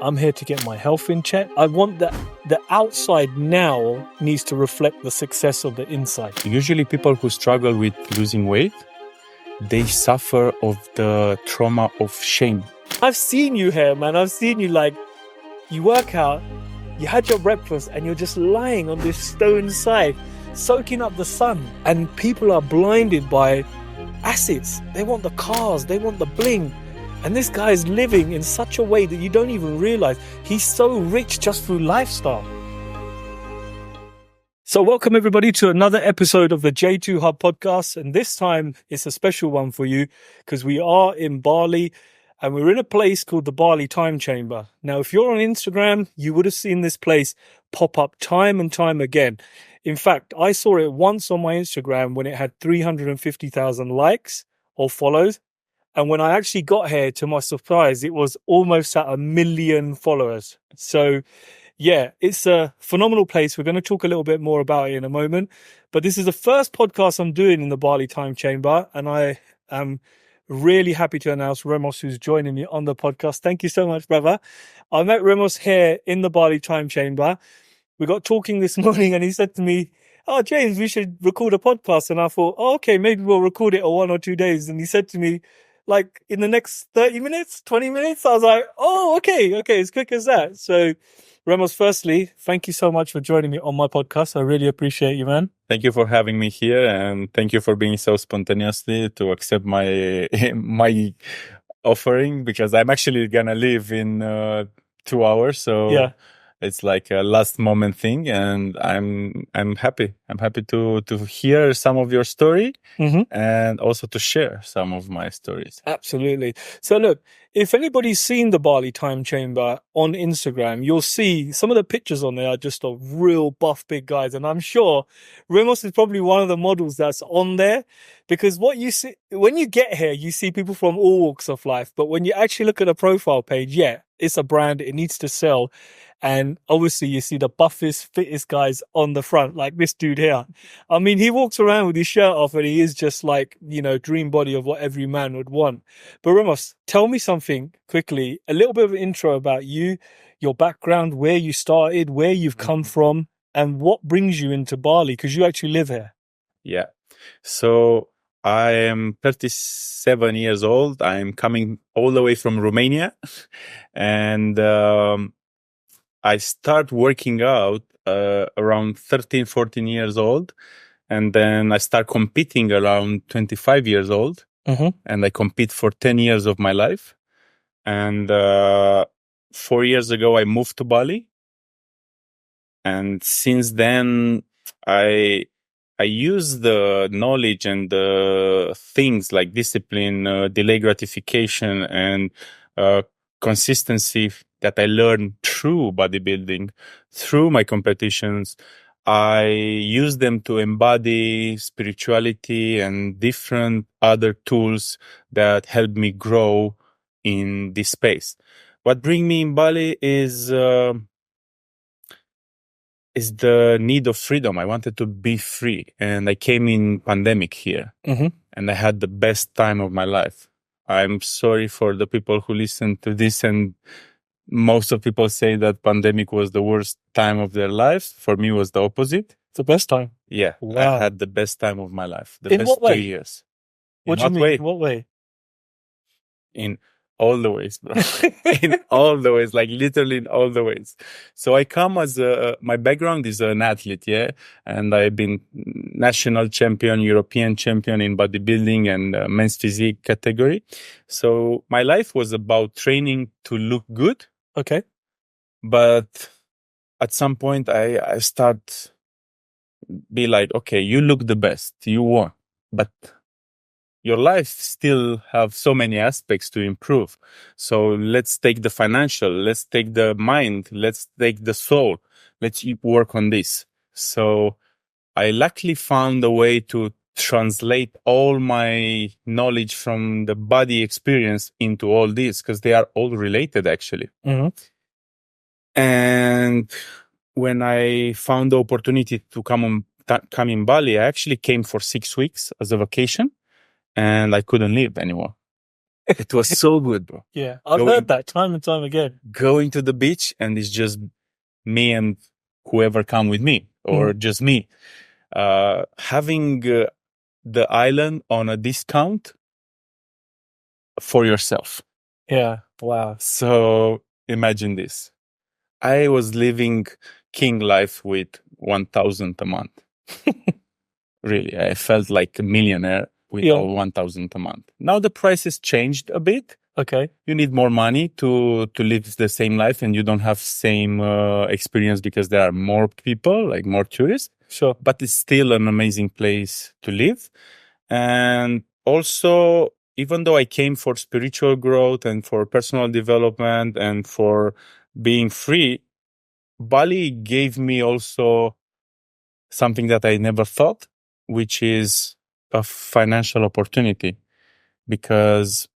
I'm here to get my health in check. I want that the outside now needs to reflect the success of the inside. Usually people who struggle with losing weight, they suffer of the trauma of shame. I've seen you here, man. I've seen you like, you work out, you had your breakfast and you're just lying on this stone side, soaking up the sun. And people are blinded by assets. They want the cars, they want the bling. And this guy is living in such a way that you don't even realize he's so rich just through lifestyle. So welcome everybody to another episode of the J2 podcast. And this time it's a special one for you because we are in Bali and we're in a place called the Bali Time Chamber. Now, if you're on Instagram, you would have seen this place pop up time and time again. In fact, I saw it once on my Instagram when it had 350,000 likes or follows. And when I actually got here, to my surprise, it was almost at 1 million followers. So, yeah, it's a phenomenal place. We're going to talk a little bit more about it in a moment. But this is the first podcast I'm doing in the Bali Time Chamber. And I am really happy to announce Remus, who's joining me on the podcast. Thank you so much, brother. I met Remus here in the Bali Time Chamber. We got talking this morning and he said to me, "Oh, James, we should record a podcast." And I thought, oh, okay, maybe we'll record it in 1 or 2 days. And he said to me, like in the next 30 minutes, 20 minutes, I was like, oh, okay, as quick as that. So Remus, firstly, thank you so much for joining me on my podcast. I really appreciate you, man. Thank you for having me here, and thank you for being so spontaneously to accept my my offering, because I'm actually gonna leave in 2 hours. So yeah. It's like a last moment thing, and I'm happy. I'm happy to hear some of your story and also to share some of my stories. Absolutely. So look, if anybody's seen the Bali Time Chamber on Instagram, you'll see some of the pictures on there are just of real buff big guys. And I'm sure Remus is probably one of the models that's on there, because what you see when you get here, you see people from all walks of life. But when you actually look at the profile page, yeah, it's a brand. It needs to sell. And obviously you see the buffest, fittest guys on the front, like this dude here. I mean, he walks around with his shirt off and he is just like, you know, dream body of what every man would want. But Remus, tell me something quickly, a little bit of an intro about you, your background, where you started, where you've come from, and what brings you into Bali, because you actually live here. Yeah. So I am 37 years old. I'm coming all the way from Romania. And I start working out around 13, 14 years old. And then I start competing around 25 years old. And I compete for 10 years of my life. And 4 years ago, I moved to Bali. And since then, I use the knowledge and the things like discipline, delay gratification, and consistency that I learned through bodybuilding, through my competitions. I use them to embody spirituality and different other tools that help me grow in this space. What brings me in Bali is the need of freedom. I wanted to be free, and I came in pandemic here, and I had the best time of my life. I'm sorry for the people who listen to this, and most of people say that pandemic was the worst time of their lives. For me, it was the opposite. The best time? Yeah. Wow. I had the best time of my life. The in best what way? 3 years. What do you mean? In what way? In all the ways, bro. In all the ways, like literally in all the ways. So I come as my background is an athlete, yeah? And I've been national champion, European champion in bodybuilding and men's physique category. So my life was about training to look good. Okay. But at some point I start be like, okay, you look the best, you won, but your life still have so many aspects to improve. So let's take the financial, let's take the mind, let's take the soul. Let's work on this. So I luckily found a way to translate all my knowledge from the body experience into all this, because they are all related actually. And when I found the opportunity to come in Bali, I actually came for 6 weeks as a vacation. And I couldn't leave anymore. It was so good, bro. Yeah, I've heard that time and time again. Going to the beach and it's just me and whoever come with me, or just me. Having the island on a discount for yourself. Yeah, wow. So imagine this. I was living king life with 1,000 a month. Really, I felt like a millionaire with 1,000 a month. Now the prices changed a bit. Okay. You need more money to live the same life, and you don't have same experience because there are more people, like more tourists. Sure. But it's still an amazing place to live. And also, even though I came for spiritual growth and for personal development and for being free, Bali gave me also something that I never thought, which is a financial opportunity, because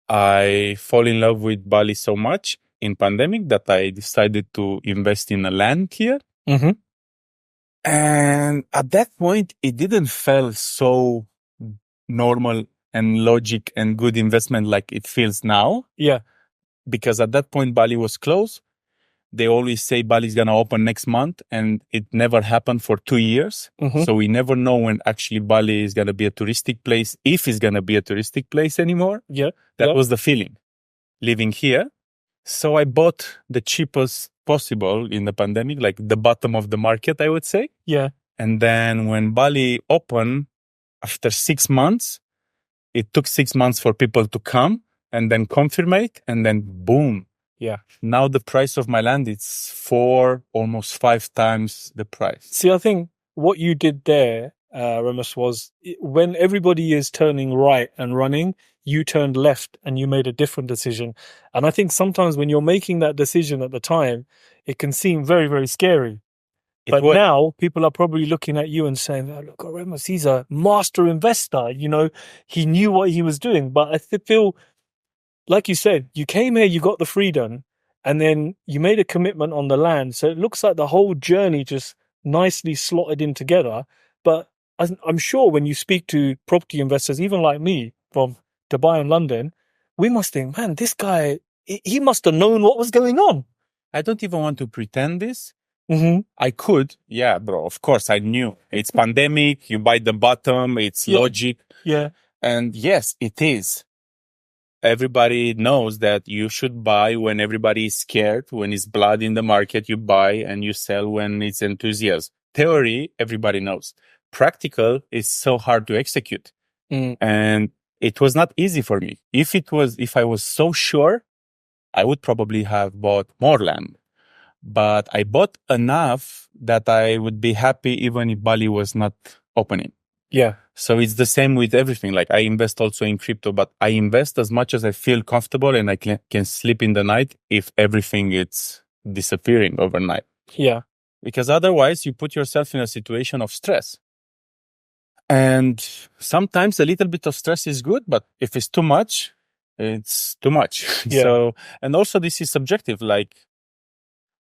I fall in love with Bali so much in pandemic that I decided to invest in a land here. Mm-hmm. And at that point, it didn't feel so normal and logic and good investment like it feels now. Yeah. Because at that point, Bali was closed. They always say Bali is going to open next month, and it never happened for 2 years. Mm-hmm. So we never know when actually Bali is going to be a touristic place, if it's going to be a touristic place anymore. Yeah. That was the feeling living here. So I bought the cheapest possible in the pandemic, like the bottom of the market, I would say. Yeah. And then when Bali opened, after 6 months, it took 6 months for people to come and then confirm it, and then boom. Yeah. Now the price of my land is 4, almost 5 times the price. See, I think what you did there, Remus, was when everybody is turning right and running, you turned left and you made a different decision. And I think sometimes when you're making that decision at the time, it can seem very, very scary. But now people are probably looking at you and saying, oh, look, Remus, he's a master investor. You know, he knew what he was doing. But I feel, like you said, you came here, you got the freedom, and then you made a commitment on the land. So it looks like the whole journey just nicely slotted in together. But I'm sure when you speak to property investors, even like me from Dubai and London, we must think, man, this guy, he must have known what was going on. I don't even want to pretend this. Mm-hmm. I could. Yeah, bro. Of course, I knew. It's pandemic. You buy the bottom. It's logic. Yeah. And yes, it is. Everybody knows that you should buy when everybody is scared. When it's blood in the market, you buy, and you sell when it's enthusiasm. Theory, everybody knows. Practical is so hard to execute. And it was not easy for me. If I was so sure, I would probably have bought more land. But I bought enough that I would be happy even if Bali was not opening. Yeah. So it's the same with everything. Like I invest also in crypto, but I invest as much as I feel comfortable and I can sleep in the night if everything is disappearing overnight. Yeah. Because otherwise you put yourself in a situation of stress. And sometimes a little bit of stress is good, but if it's too much, it's too much. Yeah. So, and also this is subjective. Like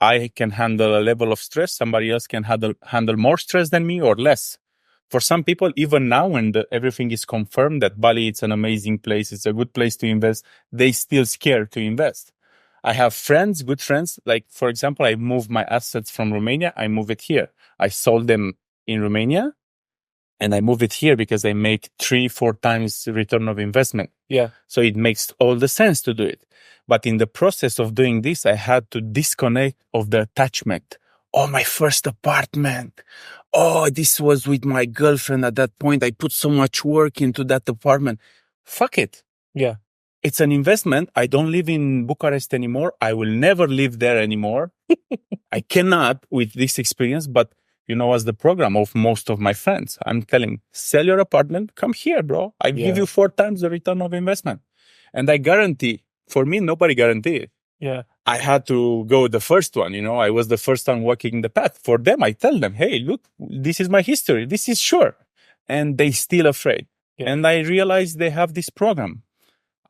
I can handle a level of stress. Somebody else can handle more stress than me or less. For some people, even now when everything is confirmed that Bali is an amazing place, it's a good place to invest, they still scared to invest. I have friends, good friends. Like, for example, I moved my assets from Romania. I move it here. I sold them in Romania and I move it here because I make 3-4 times return of investment. Yeah. So it makes all the sense to do it. But in the process of doing this, I had to disconnect of the attachment. Oh, my first apartment. Oh, this was with my girlfriend at that point. I put so much work into that apartment. Fuck it. Yeah. It's an investment. I don't live in Bucharest anymore. I will never live there anymore. I cannot with this experience, but you know, as the program of most of my friends, I'm telling, sell your apartment, come here, bro. I give you 4 times the return of investment. And I guarantee, for me, nobody guaranteed it. Yeah. I had to go the first one, you know, I was the first one walking the path. For them, I tell them, hey, look, this is my history. This is sure. And they still afraid. Yeah. And I realized they have this program.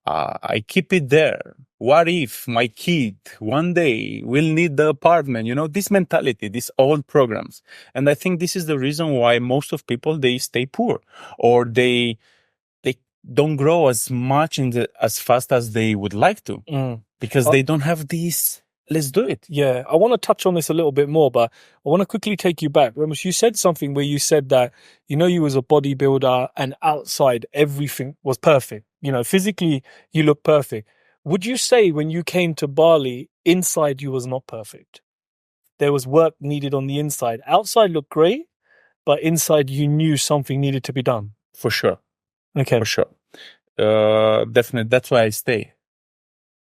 I keep it there. What if my kid one day will need the apartment? You know, this mentality, these old programs. And I think this is the reason why most of people, they stay poor or they don't grow as much as fast as they would like to because they don't have these. Let's do it. Yeah, I want to touch on this a little bit more, but I want to quickly take you back. Remus, you said something where you said that, you was a bodybuilder and outside everything was perfect. Physically you look perfect. Would you say when you came to Bali, inside you was not perfect? There was work needed on the inside. Outside looked great, but inside you knew something needed to be done. For sure. Okay. For sure. Definitely. That's why I stay.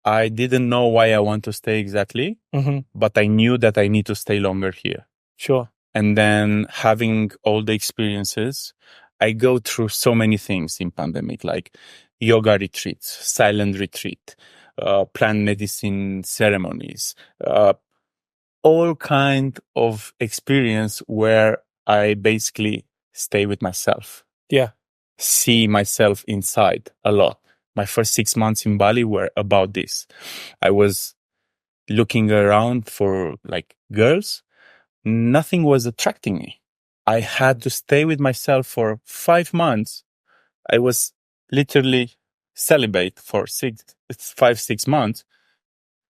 I didn't know why I want to stay exactly, but I knew that I need to stay longer here. Sure. And then having all the experiences, I go through so many things in pandemic, like yoga retreats, silent retreat, plant medicine ceremonies, all kind of experience where I basically stay with myself. Yeah. See myself inside a lot. My first 6 months in Bali were about this. I was looking around for like girls. Nothing was attracting me. I had to stay with myself for 5 months. I was literally celibate for 5-6 months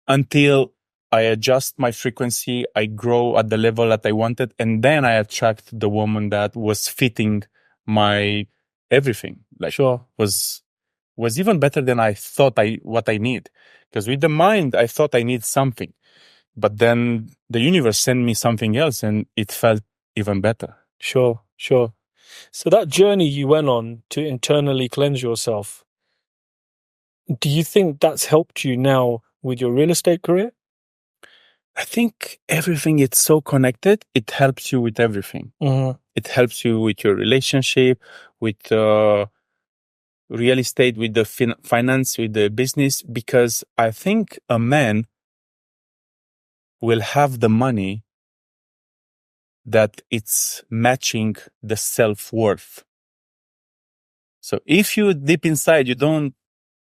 until I adjust my frequency. I grow at the level that I wanted. And then I attract the woman that was fitting my everything. Like, sure. Was even better than I thought what I need. Because with the mind, I thought I need something. But then the universe sent me something else and it felt even better. Sure. So that journey you went on to internally cleanse yourself, do you think that's helped you now with your real estate career? I think everything is so connected. It helps you with everything. It helps you with your relationship, with real estate, with the finance, with the business, because I think a man will have the money that it's matching the self-worth. So if you deep inside, you don't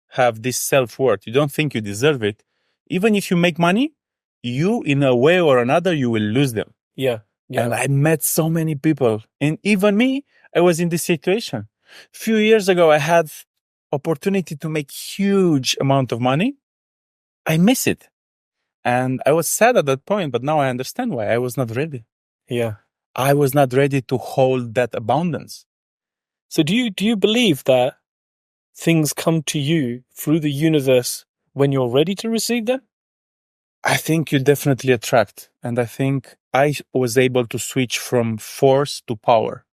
have this self-worth, you don't think you deserve it, even if you make money, you in a way or another, you will lose them. Yeah. And I met so many people, and even me, I was in this situation. A few years ago, I had opportunity to make huge amount of money. I miss it. And I was sad at that point, but now I understand why. I was not ready. Yeah. I was not ready to hold that abundance. So do you believe that things come to you through the universe when you're ready to receive them? I think you definitely attract. And I think I was able to switch from force to power.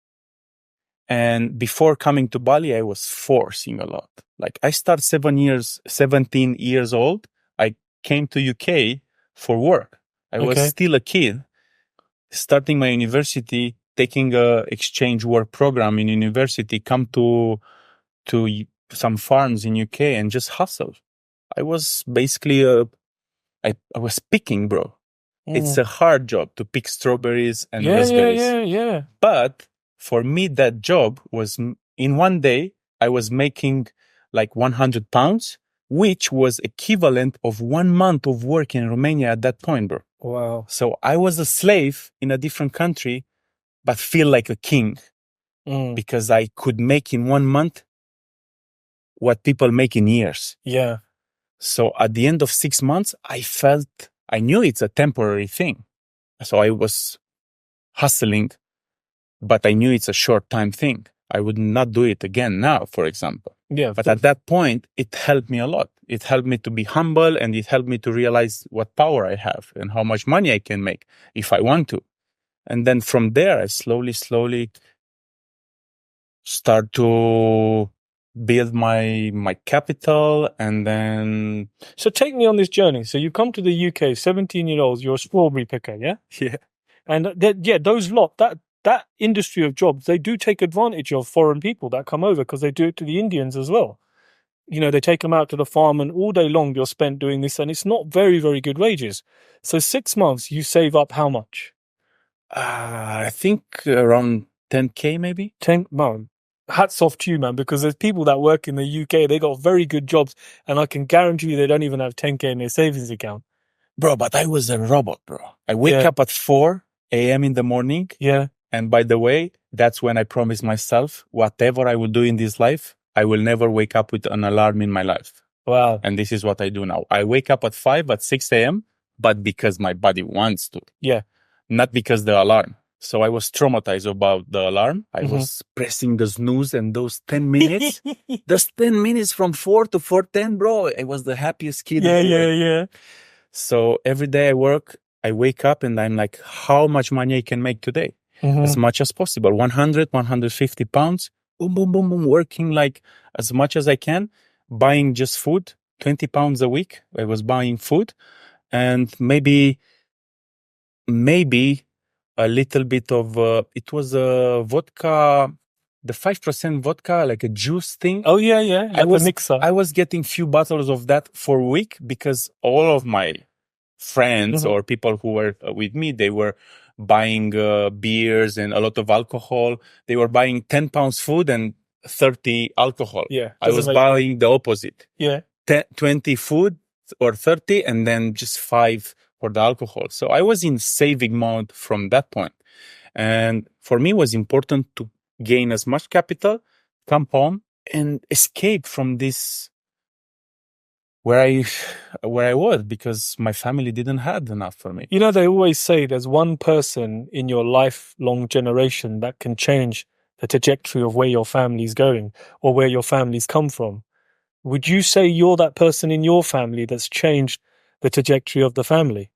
And before coming to Bali, I was forcing a lot. Like I started 17 years old. I came to UK for work. I was still a kid, starting my university, taking a exchange work program in university, come to some farms in UK and just hustle. I was basically I was picking, bro. It's a hard job to pick strawberries and raspberries. Yeah. But for me, that job was in one day, I was making like 100 pounds, which was equivalent of 1 month of work in Romania at that point, bro. Wow. So I was a slave in a different country, but feel like a king because I could make in 1 month what people make in years. Yeah. So at the end of 6 months, I knew it's a temporary thing. So I was hustling, but I knew it's a short time thing. I would not do it again now, for example. Yeah. But at that point, it helped me a lot. It helped me to be humble and it helped me to realize what power I have and how much money I can make if I want to. And then from there, I slowly start to build my capital. And then... So take me on this journey. So you come to the UK, 17-year-olds, you're a strawberry picker, yeah? Yeah. And those that industry of jobs, they do take advantage of foreign people that come over because they do it to the Indians as well. They take them out to the farm and all day long you're spent doing this and it's not very, very good wages. So 6 months, you save up how much? I think around 10K maybe. Man, hats off to you, man, because there's people that work in the UK, they got very good jobs and I can guarantee you they don't even have 10K in their savings account. Bro, but I was a robot, bro. I wake up at 4 a.m. in the morning. Yeah. And by the way, that's when I promised myself, whatever I will do in this life, I will never wake up with an alarm in my life. Wow. And this is what I do now. I wake up at 6 a.m., but because my body wants to. Yeah. Not because the alarm. So I was traumatized about the alarm. I was pressing the snooze, and those 10 minutes, those 10 minutes from 4 to 4:10, bro, I was the happiest kid. Yeah. So every day I wake up and I'm like, how much money I can make today? As much as possible. 100, 150 pounds. Boom, boom, boom, boom. Working like as much as I can. Buying just food. 20 pounds a week. I was buying food. And maybe a little bit of, it was a vodka, the 5% vodka, like a juice thing. Oh, yeah. I was getting few bottles of that for a week because all of my friends or people who were with me, they were buying beers and a lot of alcohol. They were buying 10 pounds food and 30 alcohol. Yeah. I was buying the opposite. Yeah. 20 food or 30 and then just 5 for the alcohol. So I was in saving mode from that point. And for me, it was important to gain as much capital, come home and escape from this where I was, because my family didn't have enough for me. You know, they always say there's one person in your lifelong generation that can change the trajectory of where your family's going or where your family's come from. Would you say you're that person in your family that's changed the trajectory of the family?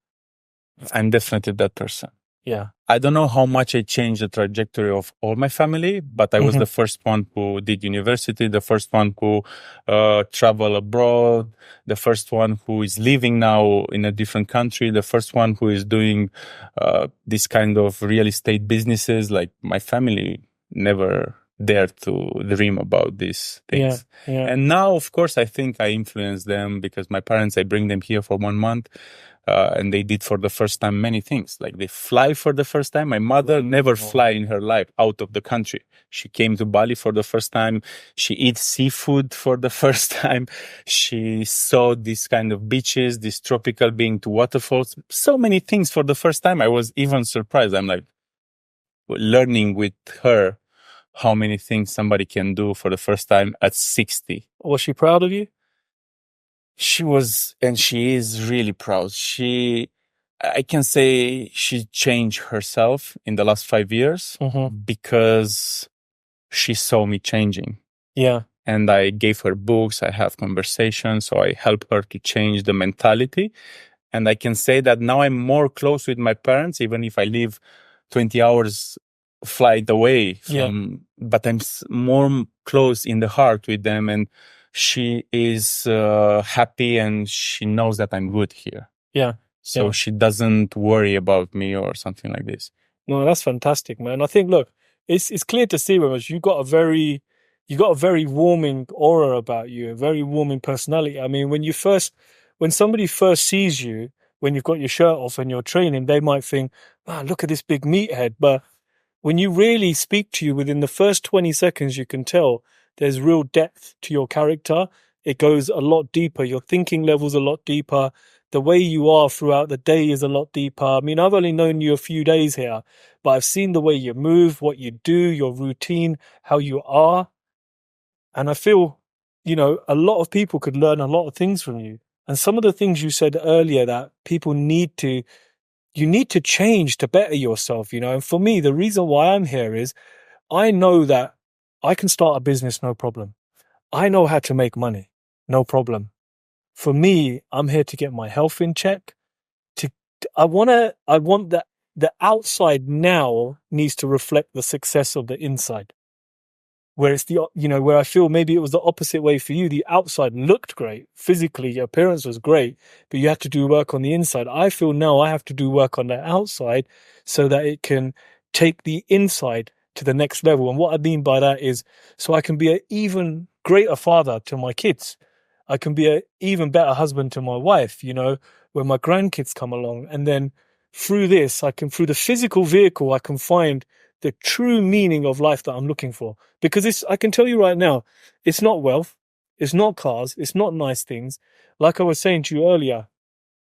I'm definitely that person. Yeah. I don't know how much I changed the trajectory of all my family, but I was the first one who did university, the first one who traveled abroad, the first one who is living now in a different country, the first one who is doing this kind of real estate businesses. Like, my family never dared to dream about these things. Yeah. And now, of course, I think I influence them because my parents, I bring them here for 1 month. And they did for the first time many things. Like, they fly for the first time. My mother never fly in her life out of the country. She came to Bali for the first time. She eats seafood for the first time. She saw this kind of beaches, this tropical being to waterfalls. So many things for the first time. I was even surprised. I'm like learning with her how many things somebody can do for the first time at 60. Was she proud of you? She was, and she is really proud. I can say she changed herself in the last 5 years because she saw me changing. Yeah. And I gave her books, I have conversations, so I help her to change the mentality. And I can say that now I'm more close with my parents, even if I live 20 hours flight away from, but I'm more close in the heart with them. And she is happy and she knows that I'm good here. Yeah. So she doesn't worry about me or something like this. No, that's fantastic, man. I think, look, it's clear to see, Remus, you got a very warming aura about you, a very warming personality. I mean, when somebody first sees you, when you've got your shirt off and you're training, they might think, wow, look at this big meathead. But when you really speak to you, within the first 20 seconds, you can tell there's real depth to your character. It goes a lot deeper. Your thinking level's a lot deeper. The way you are throughout the day is a lot deeper. I mean, I've only known you a few days here, but I've seen the way you move, what you do, your routine, how you are. And I feel, you know, a lot of people could learn a lot of things from you. And some of the things you said earlier that people you need to change to better yourself, you know. And for me, the reason why I'm here is I know that I can start a business, no problem. I know how to make money, no problem. For me, I'm here to get my health in check. I want that the outside now needs to reflect the success of the inside. Where it's where I feel maybe it was the opposite way for you. The outside looked great. Physically, your appearance was great, but you have to do work on the inside. I feel now I have to do work on the outside so that it can take the inside to the next level. And what I mean by that is so I can be an even greater father to my kids. I can be an even better husband to my wife, you know, when my grandkids come along. And then through this, through the physical vehicle, I can find the true meaning of life that I'm looking for. Because I can tell you right now, it's not wealth, it's not cars, it's not nice things. Like I was saying to you earlier,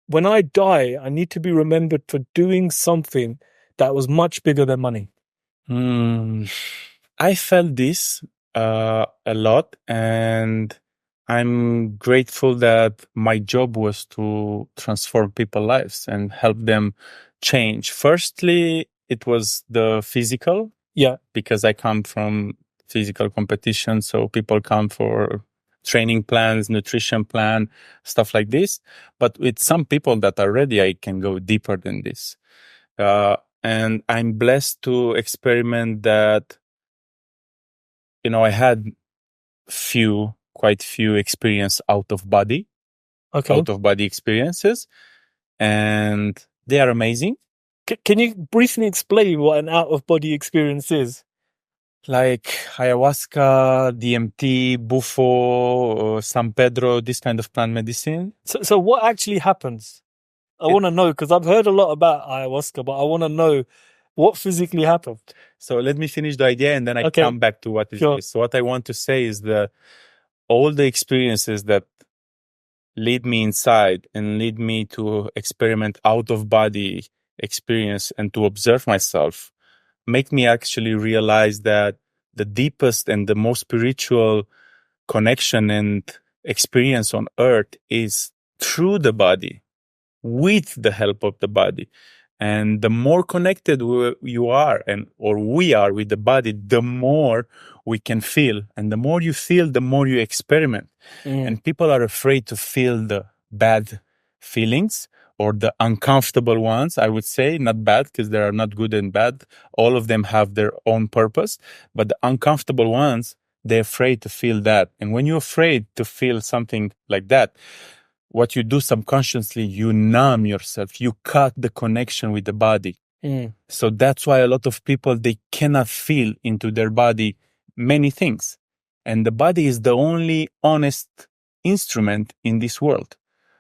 when I die, I need to be remembered for doing something that was much bigger than money. I felt this a lot, and I'm grateful that my job was to transform people's lives and help them change. Firstly, it was the physical. Yeah. Because I come from physical competition. So people come for training plans, nutrition plan, stuff like this. But with some people that are ready, I can go deeper than this. And I'm blessed to experiment that, I had quite few experience out of body experiences, and they are amazing. Can you briefly explain what an out-of-body experience is? Like ayahuasca, DMT, bufo, San Pedro, this kind of plant medicine. So what actually happens? I want to know, because I've heard a lot about ayahuasca, but I want to know what physically happened. So let me finish the idea and then I come back to what is this. So what I want to say is that all the experiences that lead me inside and lead me to experiment out of body experience and to observe myself make me actually realize that the deepest and the most spiritual connection and experience on earth is through the body, with the help of the body. And the more connected you are or we are with the body, the more we can feel. And the more you feel, the more you experiment. And people are afraid to feel the bad feelings or the uncomfortable ones, I would say. Not bad, because they are not good and bad. All of them have their own purpose. But the uncomfortable ones, they're afraid to feel that. And when you're afraid to feel something like that, what you do subconsciously, you numb yourself. You cut the connection with the body. So that's why a lot of people, they cannot feel into their body many things. And the body is the only honest instrument in this world.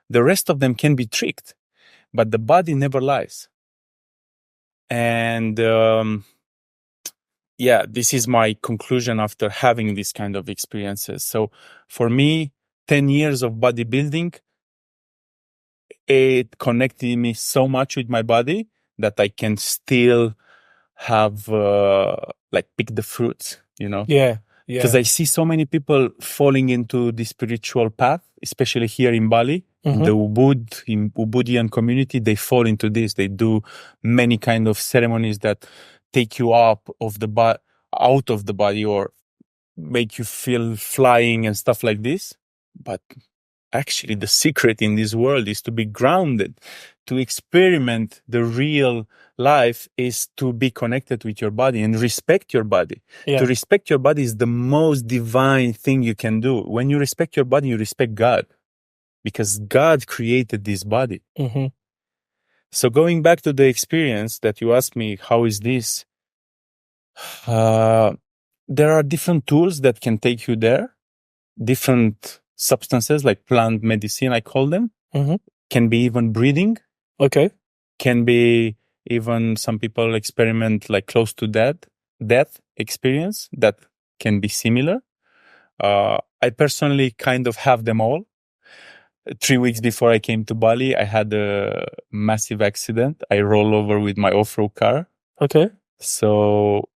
The rest of them can be tricked, but the body never lies. And this is my conclusion after having these kind of experiences. So for me, 10 years of bodybuilding, it connected me so much with my body that I can still have pick the fruits, Yeah. Because I see so many people falling into the spiritual path, especially here in Bali. The Ubuddian community, they fall into this. They do many kind of ceremonies that take you up out of the body or make you feel flying and stuff like this. But actually, the secret in this world is to be grounded. To experiment the real life is to be connected with your body and respect your body. Yeah. To respect your body is the most divine thing you can do. When you respect your body, you respect God, because God created this body. So going back to the experience that you asked me, how is this? There are different tools that can take you there. Different substances like plant medicine, I call them. Can be even breathing. Okay. Can be even some people experiment like close to death experience that can be similar. I personally kind of have them all. 3 weeks before I came to Bali, I had a massive accident. I rolled over with my off-road car. Okay. So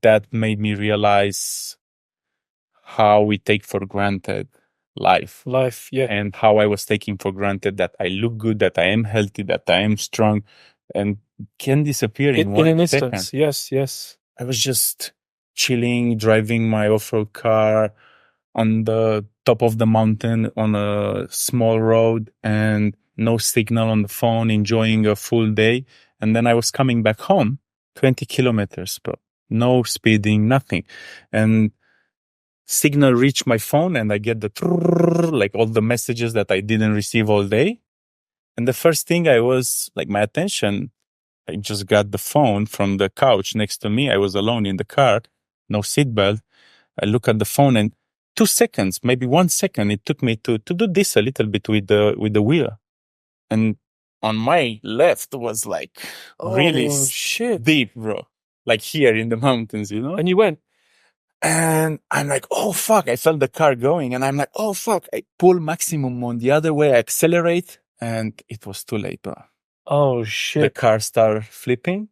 that made me realize how we take for granted life, yeah. And how I was taking for granted that I look good, that I am healthy, that I am strong, and can disappear in an second. instance. Yes. I was just chilling, driving my off-road car on the top of the mountain on a small road and no signal on the phone, enjoying a full day. And then I was coming back home, 20 kilometers, bro. No speeding, nothing. And signal reached my phone and I get like all the messages that I didn't receive all day. And the first thing my attention, I just got the phone from the couch next to me. I was alone in the car, no seatbelt. I look at the phone and 2 seconds, maybe 1 second, it took me to do this a little bit with the wheel. And on my left was like really deep, bro. Like here in the mountains, And you went. And I'm like, oh, fuck. I felt the car going and I'm like, oh, fuck. I pull maximum on the other way. I accelerate and it was too late, bro. Oh, shit. The car started flipping.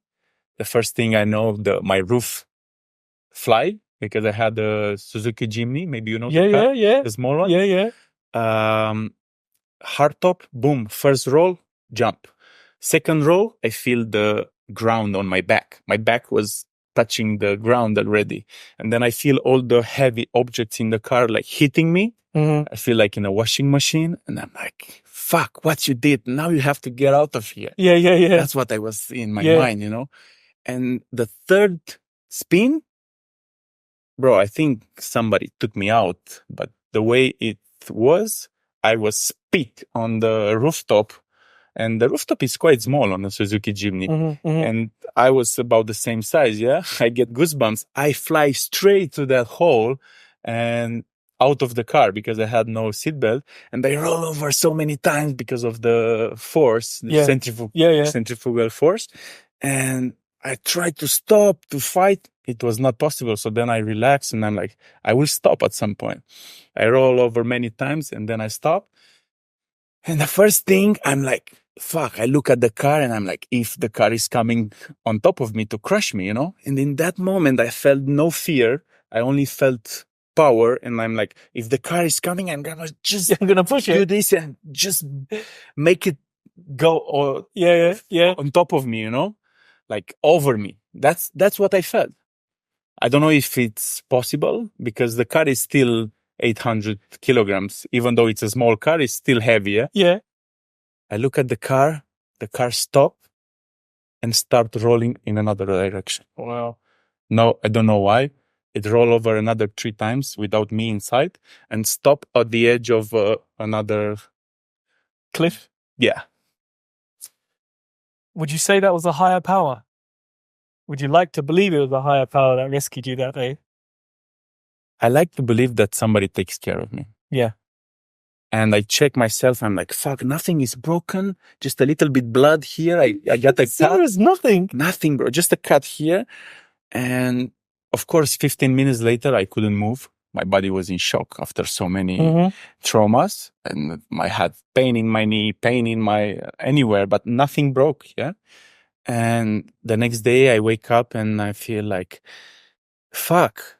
The first thing I know, my roof fly because I had a Suzuki Jimny. Maybe you know Yeah. the small one. Yeah. Hardtop, boom, first roll, jump. Second roll, I feel the ground on my back. My back was touching the ground already. And then I feel all the heavy objects in the car like hitting me. I feel like in a washing machine. And I'm like, fuck, what you did. Now you have to get out of here. Yeah. That's what I was in my mind, you know. And the third spin, bro, I think somebody took me out. But the way it was, I was spit on the rooftop. And the rooftop is quite small on a Suzuki Jimny. And I was about the same size, yeah? I get goosebumps. I fly straight to that hole and out of the car because I had no seatbelt. And I roll over so many times because of the force, the centrifugal force. And I tried to stop, to fight. It was not possible. So then I relaxed and I'm like, I will stop at some point. I roll over many times and then I stop. And the first thing, I'm like, fuck, I look at the car and I'm like, if the car is coming on top of me to crush me, you know? And in that moment, I felt no fear. I only felt power. And I'm like, if the car is coming, I'm going to push do this and just make it go on top of me, you know? Like over me. That's what I felt. I don't know if it's possible because the car is still 800 kilograms, even though it's a small car, it's still heavy. Yeah. I look at the car stop and start rolling in another direction. Wow. No, I don't know why. It rolled over another 3 times without me inside and stop at the edge of another cliff. Yeah. Would you say that was a higher power? Would you like to believe it was a higher power that rescued you that day? I like to believe that somebody takes care of me. Yeah. And I check myself. I'm like, fuck, nothing is broken. Just a little bit blood here. I got a cut. There's nothing. Nothing, bro. Just a cut here. And of course, 15 minutes later, I couldn't move. My body was in shock after so many traumas. And I had pain in my knee, pain in my anywhere, but nothing broke. Yeah. And the next day I wake up and I feel like, fuck.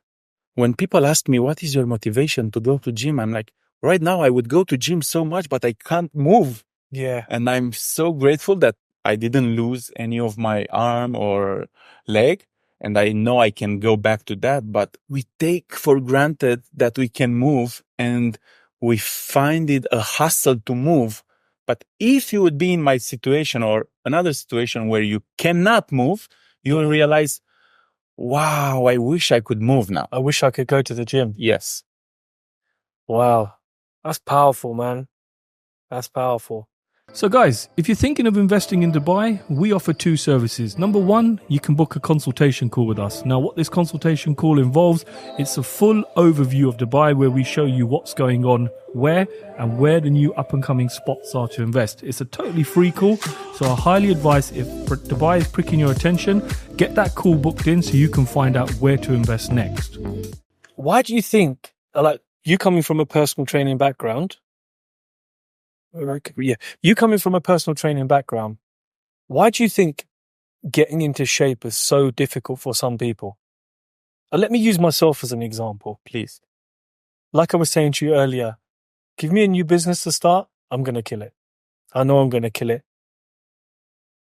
When people ask me, what is your motivation to go to gym? I'm like, right now I would go to gym so much, but I can't move. Yeah. And I'm so grateful that I didn't lose any of my arm or leg. And I know I can go back to that, but we take for granted that we can move and we find it a hassle to move. But if you would be in my situation or another situation where you cannot move, you will realize, wow, I wish I could move now. I wish I could go to the gym. Yes. Wow. That's powerful, man. That's powerful. So guys, if you're thinking of investing in Dubai, we offer 2 services. Number 1, you can book a consultation call with us. Now, what this consultation call involves, it's a full overview of Dubai where we show you what's going on, where the new up-and-coming spots are to invest. It's a totally free call, so I highly advise if Dubai is pricking your attention, get that call booked in so you can find out where to invest next. Why do you think, like you coming from a personal training background, you coming from a personal training background, why do you think getting into shape is so difficult for some people? Let me use myself as an example, please. Like I was saying to you earlier, give me a new business to start, I'm going to kill it. I know I'm going to kill it.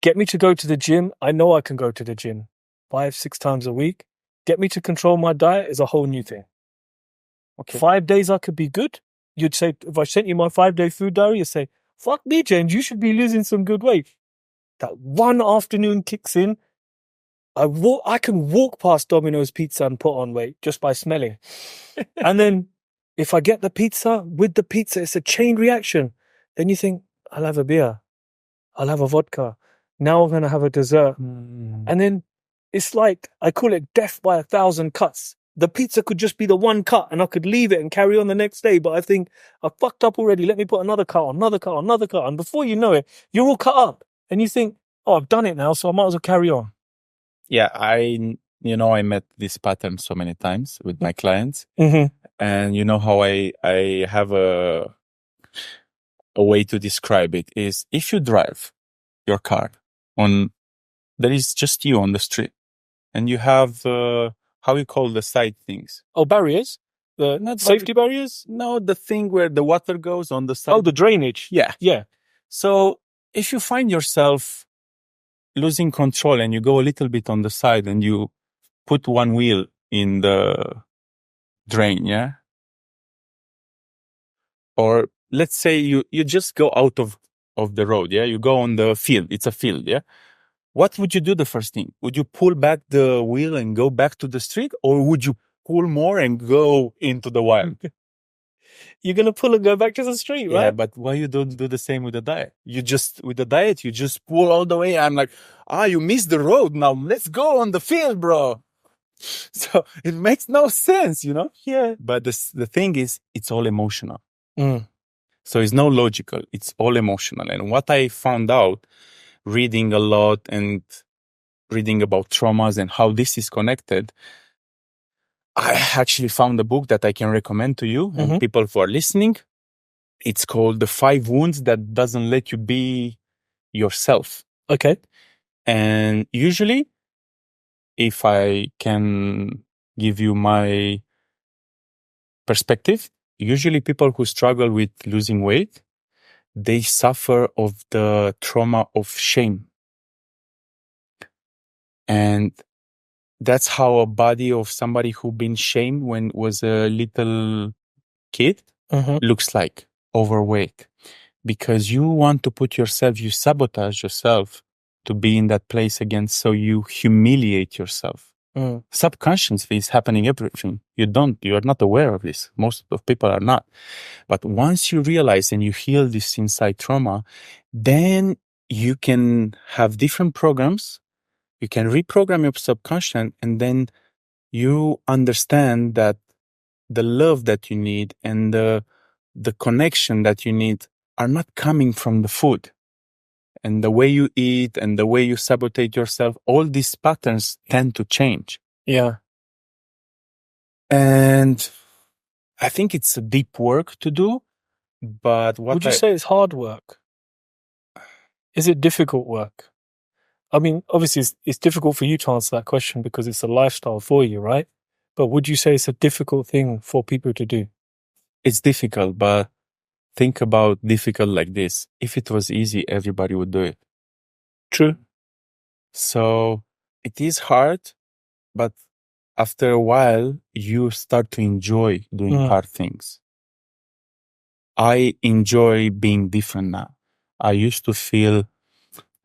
Get me to go to the gym, I know I can go to the gym 5-6 times a week. Get me to control my diet is a whole new thing. Okay. 5 days I could be good. You'd say, if I sent you my 5-day food diary, you'd say, fuck me, James, you should be losing some good weight. That one afternoon kicks in. I can walk past Domino's Pizza and put on weight just by smelling. And then if I get the pizza, with the pizza, it's a chain reaction. Then you think, I'll have a beer. I'll have a vodka. Now I'm going to have a dessert. And then it's like, I call it death by 1,000 cuts. The pizza could just be the one cut and I could leave it and carry on the next day. But I think I fucked up already. Let me put another cut on, another cut on, another cut on. Before you know it, you're all cut up and you think, oh, I've done it now, so I might as well carry on. Yeah, I met this pattern so many times with my clients. And you know how I have a way to describe it is if you drive your car there is just you on the street and you have how you call the side things? Oh, barriers? The Not safety barriers? No, the thing where the water goes on the side. Oh, the drainage. Yeah. Yeah. So if you find yourself losing control and you go a little bit on the side and you put one wheel in the drain, yeah? Or let's say you just go out of the road, yeah? You go on the field. It's a field, yeah? What would you do the first thing? Would you pull back the wheel and go back to the street? Or would you pull more and go into the wild? You're going to pull and go back to the street, right? Yeah, but why you don't do the same with the diet? With the diet, you just pull all the way. I'm like, you missed the road. Now let's go on the field, bro. So it makes no sense, you know? Yeah. But the thing is, it's all emotional. Mm. So it's no logical. It's all emotional. And what I found out reading a lot and reading about traumas and how this is connected, I actually found a book that I can recommend to you and people who are listening. It's called The 5 Wounds That Doesn't Let You Be Yourself. Okay. And usually, if I can give you my perspective, usually people who struggle with losing weight, they suffer of the trauma of shame. And that's how a body of somebody who been shamed when was a little kid looks like, overweight. Because you want to put yourself, you sabotage yourself to be in that place again, so you humiliate yourself. Subconsciously is happening everything. You are not aware of this. Most of people are not. But once you realize and you heal this inside trauma, then you can have different programs. You can reprogram your subconscious, and then you understand that the love that you need and the connection that you need are not coming from the food. And the way you eat and the way you sabotage yourself, all these patterns tend to change. Yeah. And I think it's a deep work to do, but would you say it's hard work? Is it difficult work? I mean, obviously it's difficult for you to answer that question because it's a lifestyle for you, right? But would you say it's a difficult thing for people to do? It's difficult, but think about difficult like this. If it was easy, everybody would do it. True. So it is hard, but after a while, you start to enjoy doing hard things. I enjoy being different now. I used to feel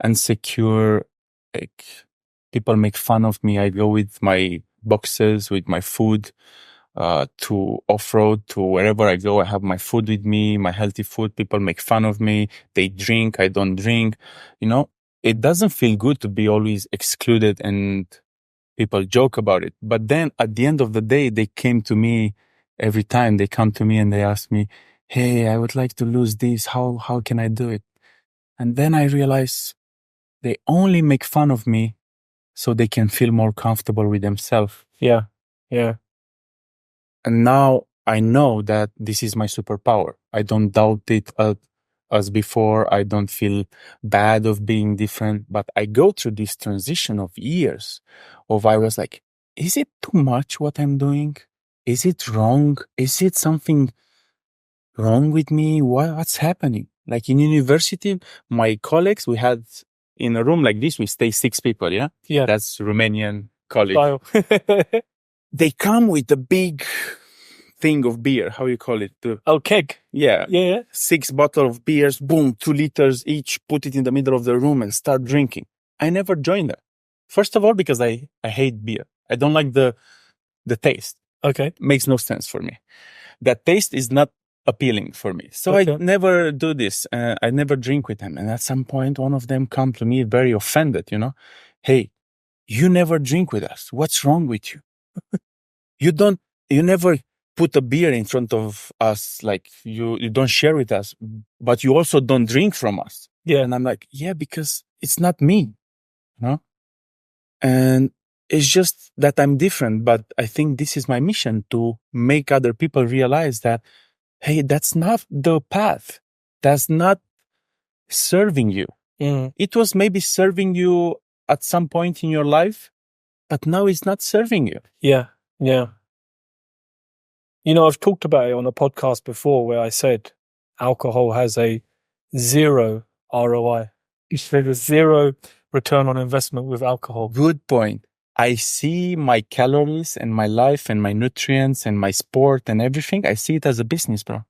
insecure, like people make fun of me. I go with my boxes, with my food, to off-road, to wherever I go. I have my food with me, my healthy food. People make fun of me. They drink, I don't drink. You know, it doesn't feel good to be always excluded and people joke about it. But then at the end of the day, they came to me every time. They come to me and they ask me, hey, I would like to lose this. How can I do it? And then I realize they only make fun of me so they can feel more comfortable with themselves. Yeah. Yeah. And now I know that this is my superpower. I don't doubt it as before. I don't feel bad of being different, but I go through this transition of years of I was like, is it too much what I'm doing? Is it wrong? Is it something wrong with me? What's happening? Like in university, my colleagues, we had in a room like this, we stay 6 people, yeah? Yeah. That's Romanian college. Style. They come with a big thing of beer. How you call it? Keg. Yeah. Yeah. 6 bottles of beers, boom, 2 liters each, put it in the middle of the room and start drinking. I never joined that. First of all, because I hate beer. I don't like the taste. Okay. Makes no sense for me. That taste is not appealing for me. So I never do this. I never drink with them. And at some point, one of them come to me very offended, you know. Hey, you never drink with us. What's wrong with you? You never put a beer in front of us, like you don't share with us, but you also don't drink from us. Yeah. And I'm like, yeah, because it's not me, you know? And it's just that I'm different, but I think this is my mission to make other people realize that, hey, that's not the path. That's not serving you. It was maybe serving you at some point in your life, but now it's not serving you. Yeah. Yeah. You know, I've talked about it on a podcast before where I said alcohol has a 0 ROI. There's a 0 return on investment with alcohol. Good point. I see my calories and my life and my nutrients and my sport and everything. I see it as a business, bro.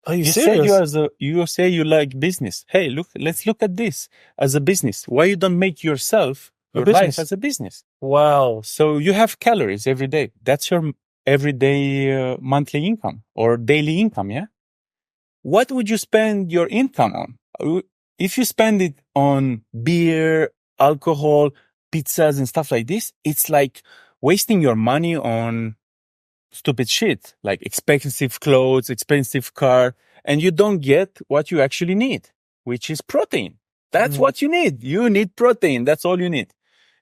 Are you serious? serious? You say you like business. Hey, look, let's look at this as a business. Why you don't make yourself, your life as a business? Wow. So you have calories every day. That's your everyday monthly income or daily income, yeah? What would you spend your income on? If you spend it on beer, alcohol, pizzas and stuff like this, it's like wasting your money on stupid shit, like expensive clothes, expensive car, and you don't get what you actually need, which is protein. That's what you need. You need protein. That's all you need.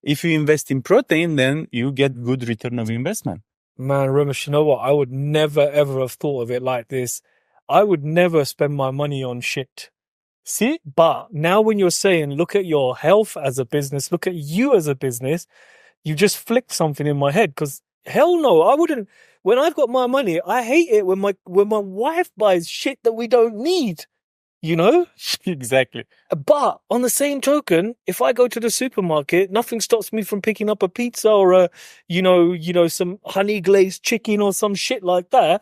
If you invest in protein, then you get good return of investment. Man, Remus, you know what? I would never, ever have thought of it like this. I would never spend my money on shit. See? But now when you're saying, look at your health as a business, look at you as a business, you just flicked something in my head. Because hell no, I wouldn't. When I've got my money, I hate it when my wife buys shit that we don't need. You know? Exactly. But on the same token, if I go to the supermarket, nothing stops me from picking up a pizza or some honey glazed chicken or some shit like that.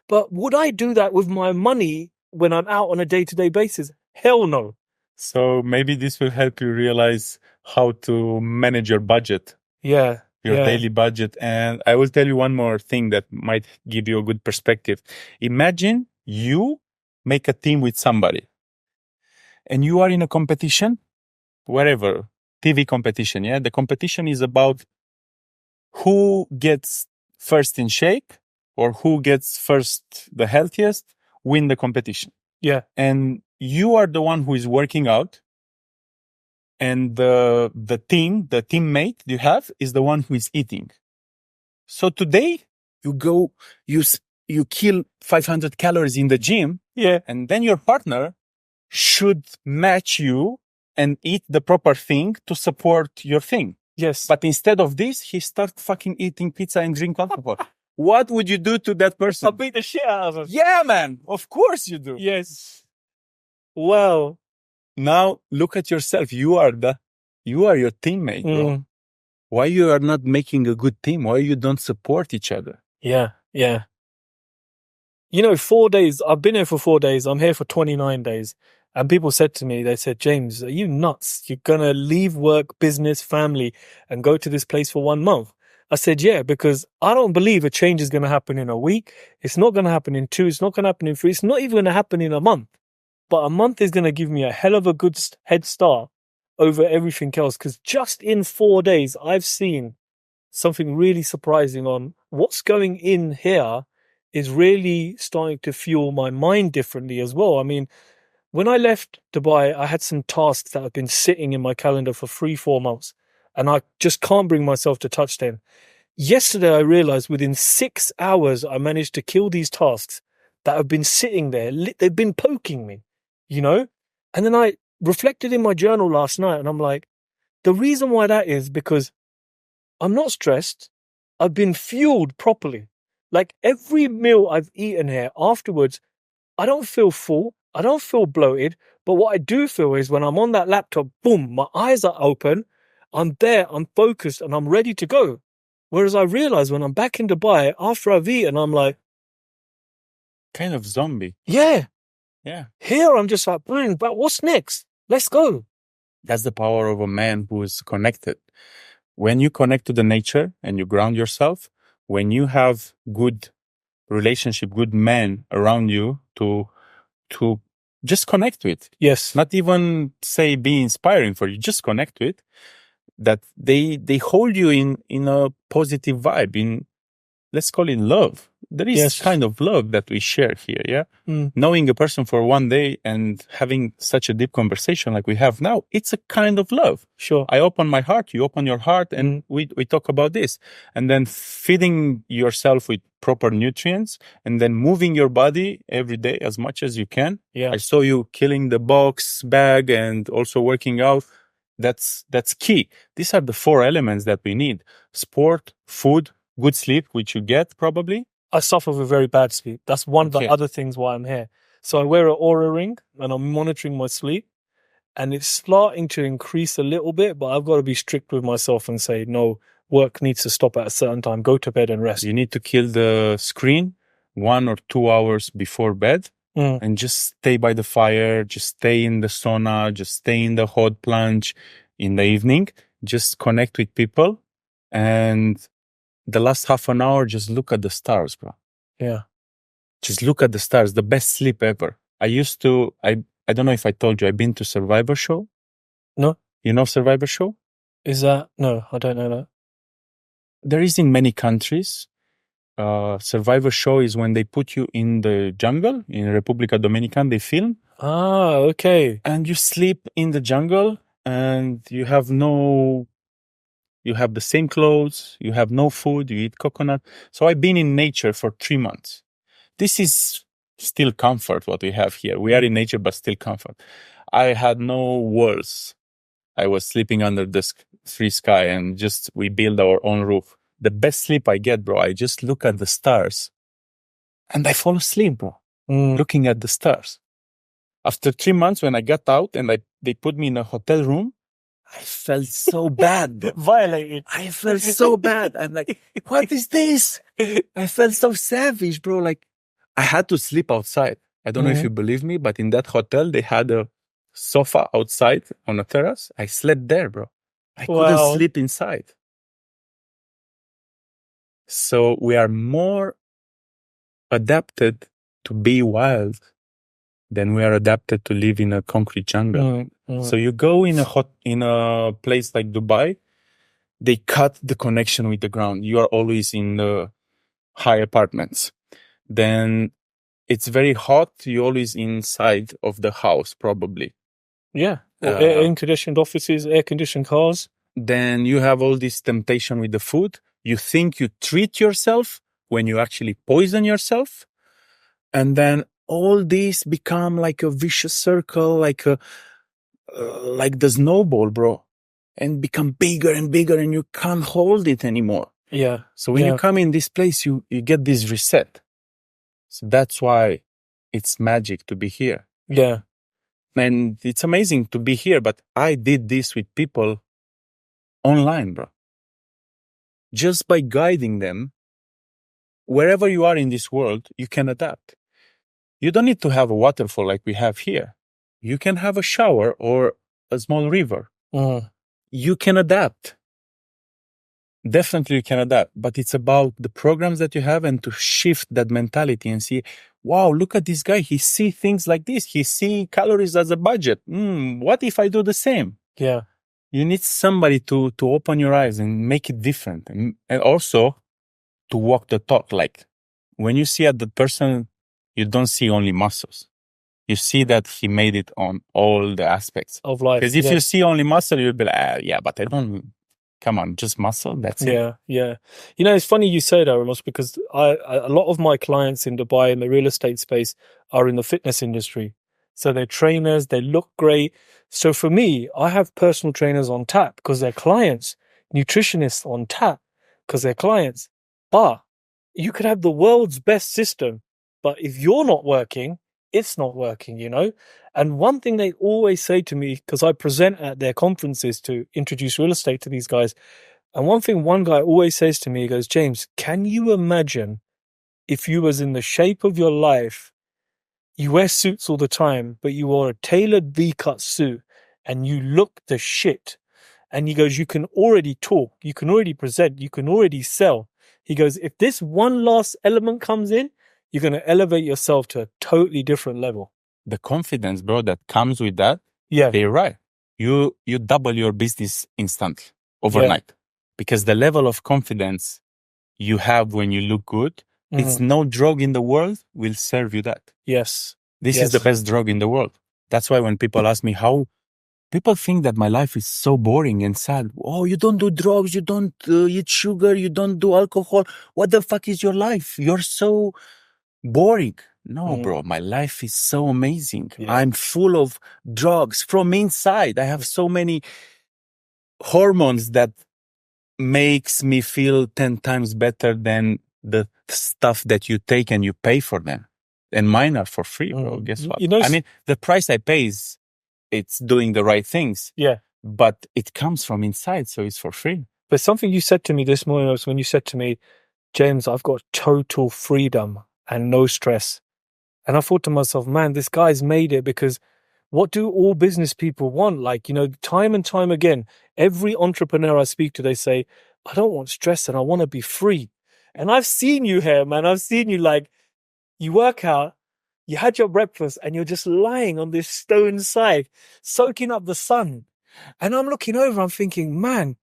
But would I do that with my money when I'm out on a day-to-day basis? Hell no. So maybe this will help you realize how to manage your budget. Yeah. Your daily budget. And I will tell you one more thing that might give you a good perspective. Imagine you make a team with somebody and you are in a competition, wherever, TV competition. Yeah. The competition is about who gets first in shape or who gets first the healthiest, win the competition. Yeah. And you are the one who is working out. And the teammate you have is the one who is eating. So today you kill 500 calories in the gym. Yeah. And then your partner should match you and eat the proper thing to support your thing. Yes. But instead of this, he starts fucking eating pizza and drink alcohol. What would you do to that person? I'll beat the shit out of him. Yeah, man. Of course you do. Yes. Wow. Now look at yourself. You are your teammate, bro. Why you are not making a good team? Why you don't support each other? Yeah. Yeah. You know, 4 days, I've been here for 4 days. I'm here for 29 days. And people said to me, they said, James, are you nuts? You're going to leave work, business, family and go to this place for 1 month. I said, yeah, because I don't believe a change is going to happen in a week. It's not going to happen in 2. It's not going to happen in 3. It's not even going to happen in a month. But a month is going to give me a hell of a good head start over everything else. Because just in 4 days, I've seen something really surprising on what's going in here is really starting to fuel my mind differently as well. I mean, when I left Dubai, I had some tasks that have been sitting in my calendar for 3-4 months. And I just can't bring myself to touch them. Yesterday, I realized within 6 hours, I managed to kill these tasks that have been sitting there. They've been poking me, you know? And then I reflected in my journal last night and I'm like, the reason why that is because I'm not stressed. I've been fueled properly. Like every meal I've eaten here afterwards, I don't feel full. I don't feel bloated. But what I do feel is when I'm on that laptop, boom, my eyes are open. I'm there, I'm focused and I'm ready to go. Whereas I realize when I'm back in Dubai, after I've eaten, I'm like, kind of zombie. Yeah. Yeah. Here I'm just like, but what's next? Let's go. That's the power of a man who is connected. When you connect to the nature and you ground yourself, when you have good relationship, good men around you to just connect with. Yes. Not even say be inspiring for you, just connect with. That they hold you in a positive vibe, in let's call it love. There is kind of love that we share here, yeah? Knowing a person for 1 day and having such a deep conversation like we have now, it's a kind of love. Sure. I open my heart, you open your heart, and we talk about this. And then feeding yourself with proper nutrients and then moving your body every day as much as you can. Yeah. I saw you killing the box bag and also working out. That's key. These are the 4 elements that we need: sport, food, good sleep, which you get probably. I suffer with very bad sleep. That's one of the Okay. other things why I'm here. So I wear an Aura ring and I'm monitoring my sleep, and it's starting to increase a little bit, but I've got to be strict with myself and say, no, work needs to stop at a certain time. Go to bed and rest. You need to kill the screen 1 or 2 hours before bed. And just stay by the fire, just stay in the sauna, just stay in the hot plunge in the evening, just connect with people. And the last half an hour, just look at the stars, bro. Yeah. Just look at the stars, the best sleep ever. I don't know if I told you, I've been to Survivor Show. No? You know Survivor Show? Is that? No, I don't know that. There is in many countries. Survivor Show is when they put you in the jungle in República Dominicana. They film. Ah, okay. And you sleep in the jungle, and you have the same clothes, you have no food, you eat coconut. So I've been in nature for 3 months. This is still comfort what we have here. We are in nature, but still comfort. I had no walls. I was sleeping under the free sky, and we build our own roof. The best sleep I get, bro, I just look at the stars and I fall asleep, bro, looking at the stars. After 3 months, when I got out and they put me in a hotel room, I felt so bad, bro. Violated. I felt so bad. I'm like, what is this? I felt so savage, bro. Like, I had to sleep outside. I don't know if you believe me, but in that hotel, they had a sofa outside on a terrace. I slept there, bro. I couldn't sleep inside. So we are more adapted to be wild than we are adapted to live in a concrete jungle. So you go in a place like Dubai, they cut the connection with the ground. You are always in the high apartments. Then it's very hot. You're always inside of the house, probably. Yeah. Air-conditioned offices, air-conditioned cars. Then you have all this temptation with the food. You think you treat yourself when you actually poison yourself. And then all these become like a vicious circle, like the snowball, bro, and become bigger and bigger, and you can't hold it anymore. Yeah. So when you come in this place, you get this reset. So that's why it's magic to be here. Yeah. And it's amazing to be here, but I did this with people online, bro. Just by guiding them, wherever you are in this world, you can adapt. You don't need to have a waterfall like we have here. You can have a shower or a small river. You can adapt. Definitely you can adapt. But it's about the programs that you have and to shift that mentality and see, wow, look at this guy. He sees things like this. He sees calories as a budget. What if I do the same? Yeah. You need somebody to open your eyes and make it different. And also to walk the talk. Like when you see at the person, you don't see only muscles. You see that he made it on all the aspects of life. Because if you see only muscle, you'll be like, yeah, but I don't, come on, just muscle. That's it. Yeah. Yeah. You know, it's funny you say that, Ramos, because a lot of my clients in Dubai in the real estate space are in the fitness industry. So they're trainers, they look great. So for me, I have personal trainers on tap because they're clients, nutritionists on tap because they're clients. But you could have the world's best system, but if you're not working, it's not working, you know? And one thing they always say to me, because I present at their conferences to introduce real estate to these guys, and one thing one guy always says to me, he goes, James, can you imagine if you was in the shape of your life, you wear suits all the time, but you wore a tailored V-cut suit and you look the shit. And he goes, you can already talk, you can already present, you can already sell. He goes, if this one last element comes in, you're going to elevate yourself to a totally different level. The confidence, bro, that comes with that, yeah, they're right. You double your business instantly, overnight. Because the level of confidence you have when you look good, it's no drug in the world will serve you that. Yes. This is the best drug in the world. That's why when people ask me how, people think that my life is so boring and sad. Oh, you don't do drugs, you don't eat sugar, you don't do alcohol. What the fuck is your life? You're so boring. No, bro, my life is so amazing. I'm full of drugs from inside. I have so many hormones that makes me feel 10 times better than the stuff that you take and you pay for them. And mine are for free, bro. Guess what? I mean, the price I pay is, it's doing the right things. Yeah. But it comes from inside, so it's for free. But something you said to me this morning was when you said to me, James, I've got total freedom and no stress. And I thought to myself, man, this guy's made it, because what do all business people want? Like, you know, time and time again, every entrepreneur I speak to, they say, I don't want stress and I want to be free. And I've seen you here, man. I've seen you, like, you work out, you had your breakfast and you're just lying on this stone side, soaking up the sun. And I'm looking over, I'm thinking, man,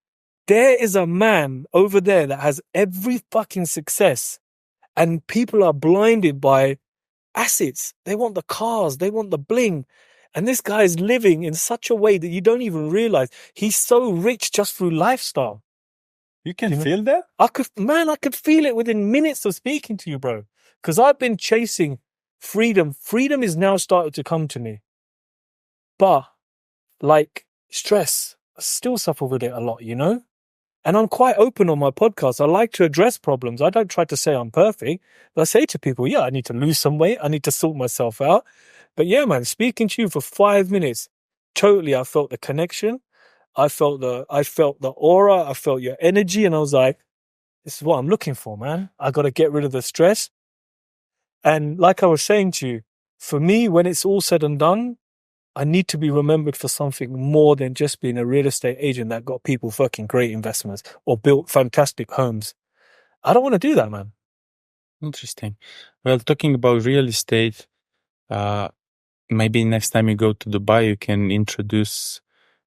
there is a man over there that has every fucking success, and people are blinded by assets. They want the cars, they want the bling. And this guy is living in such a way that you don't even realize he's so rich just through lifestyle. You can feel that? I could feel it within minutes of speaking to you, bro. Because I've been chasing freedom. Freedom is now starting to come to me. But, like, stress, I still suffer with it a lot, you know? And I'm quite open on my podcast. I like to address problems. I don't try to say I'm perfect. But I say to people, yeah, I need to lose some weight. I need to sort myself out. But yeah, man, speaking to you for 5 minutes, totally, I felt the connection. I felt the aura. I felt your energy. And I was like, this is what I'm looking for, man. I got to get rid of the stress. And like I was saying to you, for me, when it's all said and done, I need to be remembered for something more than just being a real estate agent that got people fucking great investments or built fantastic homes. I don't want to do that, man. Interesting. Well, talking about real estate, maybe next time you go to Dubai, you can introduce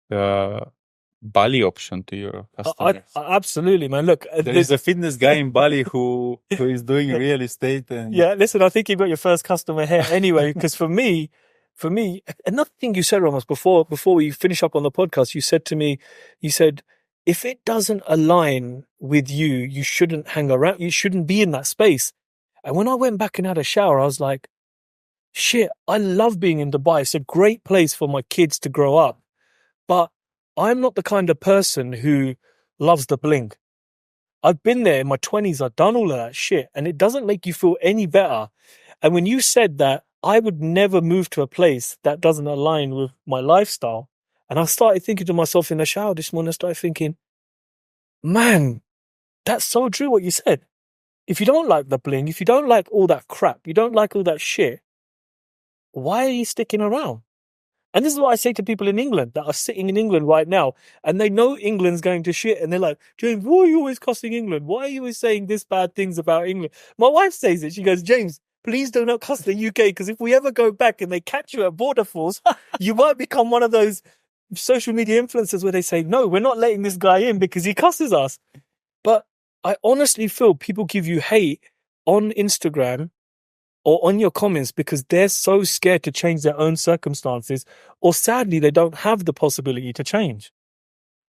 Bali option to your customers. Absolutely, man. Look, there's a fitness guy in Bali who is doing real estate. And yeah, listen, I think you've got your first customer here anyway, because for me, another thing you said, Ramos, before we finish up on the podcast, you said to me, if it doesn't align with you, you shouldn't hang around. You shouldn't be in that space. And when I went back and had a shower, I was like, shit, I love being in Dubai. It's a great place for my kids to grow up. But I'm not the kind of person who loves the bling. I've been there in my 20s. I've done all of that shit. And it doesn't make you feel any better. And when you said that, I would never move to a place that doesn't align with my lifestyle. And I started thinking to myself in the shower this morning, I started thinking, man, that's so true what you said. If you don't like the bling, if you don't like all that crap, you don't like all that shit, why are you sticking around? And this is what I say to people in England that are sitting in England right now, and they know England's going to shit, and they're like, James, why are you always cussing England? Why are you always saying this bad things about England? My wife says it. She goes, James, please do not cuss the UK, because if we ever go back and they catch you at border force, you might become one of those social media influencers where they say, no, we're not letting this guy in because he cusses us. But I honestly feel people give you hate on Instagram or on your comments because they're so scared to change their own circumstances, or sadly, they don't have the possibility to change.